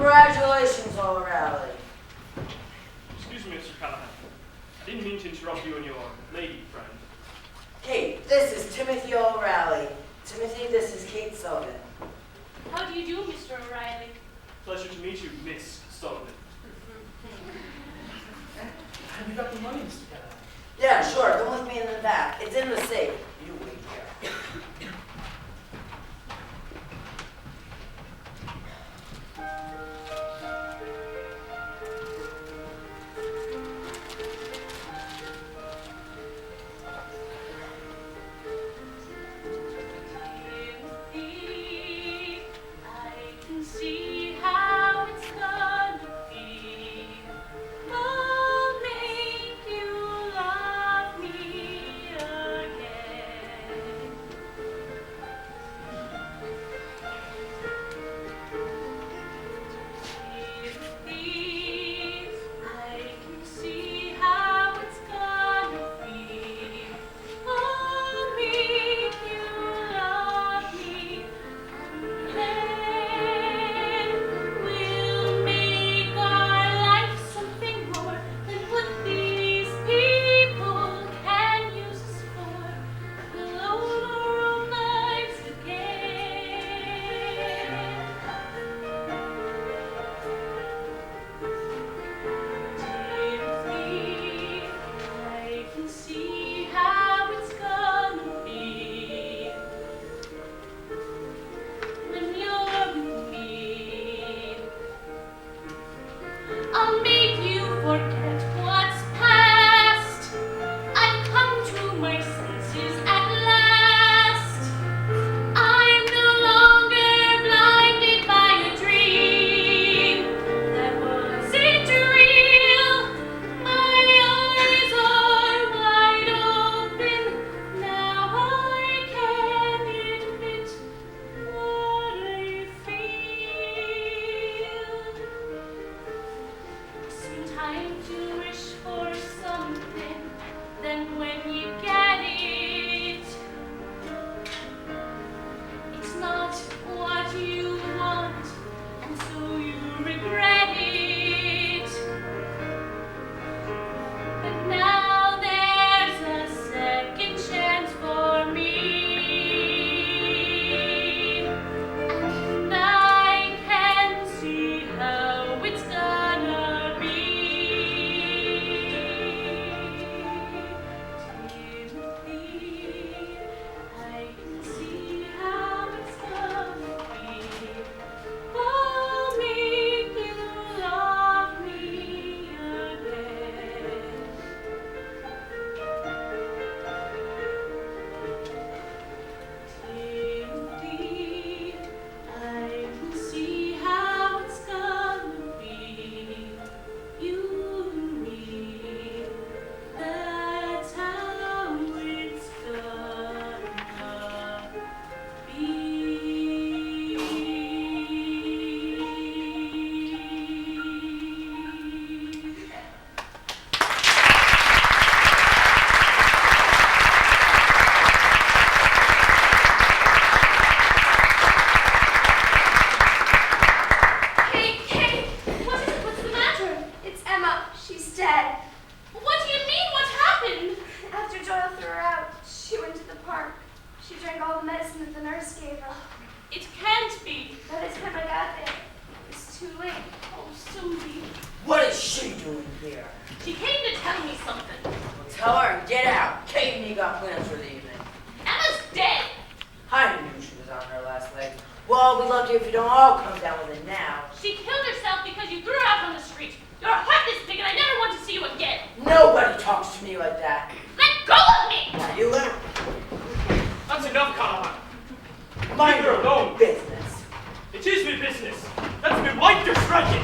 Congratulations, O'Reilly. Excuse me, Mr. Callahan. I didn't mean to interrupt you and your lady friend. Kate, this is Timothy O'Reilly. Timothy, this is Kate Sullivan. How do you do, Mr. O'Reilly? Pleasure to meet you, Miss Sullivan. Have you got the money, Mr. Callahan? Yeah, sure. Come with me in the back. It's in the safe. You wait here. I can see how it's gonna be. I'll make you love me again. I can see how it's gonna be. I'll make you love me, and then we'll make our life something more than what these people can use us for. We'll own our own lives again. Timothy, I can see how it's gonna be when you're with me. I'll make you forget what's past. I've come to my senses at last. I'm no longer blinded by a dream that wasn't real. My eyes are wide open. Now I can admit what I feel. Sometimes you wish for something, then when you get it, it's not what you want, and so you regret it. But now there's a second chance for me, and I can see how it's gonna be. Timothy, I can see how it's gonna be. I'll make you love me again. Timothy, I can see how it's gonna be. You and me, that's how it's gonna be. Kate, what is it? What's the matter? It's Emma. She's dead. What do you mean? What happened? After Doyle threw her out, she went to the park. She drank all the medicine that the nurse gave her. It can't be. By the time I got there, it was too late. Oh, Susie. What is she doing here? She came to tell me something. Well, tell her and get out. Kate and me got plans for the evening. Emma's dead. I knew she was on her last leg. Well, I'll be lucky if you don't all come down with it now. She killed herself because you threw her out on the street. You're a heartless pig, and I never want to see you again. Nobody talks to me like that. Let go of me! Now you let That's enough, Callahan. mind Leave her alone. your business. It is my business. That's my wife you're striking.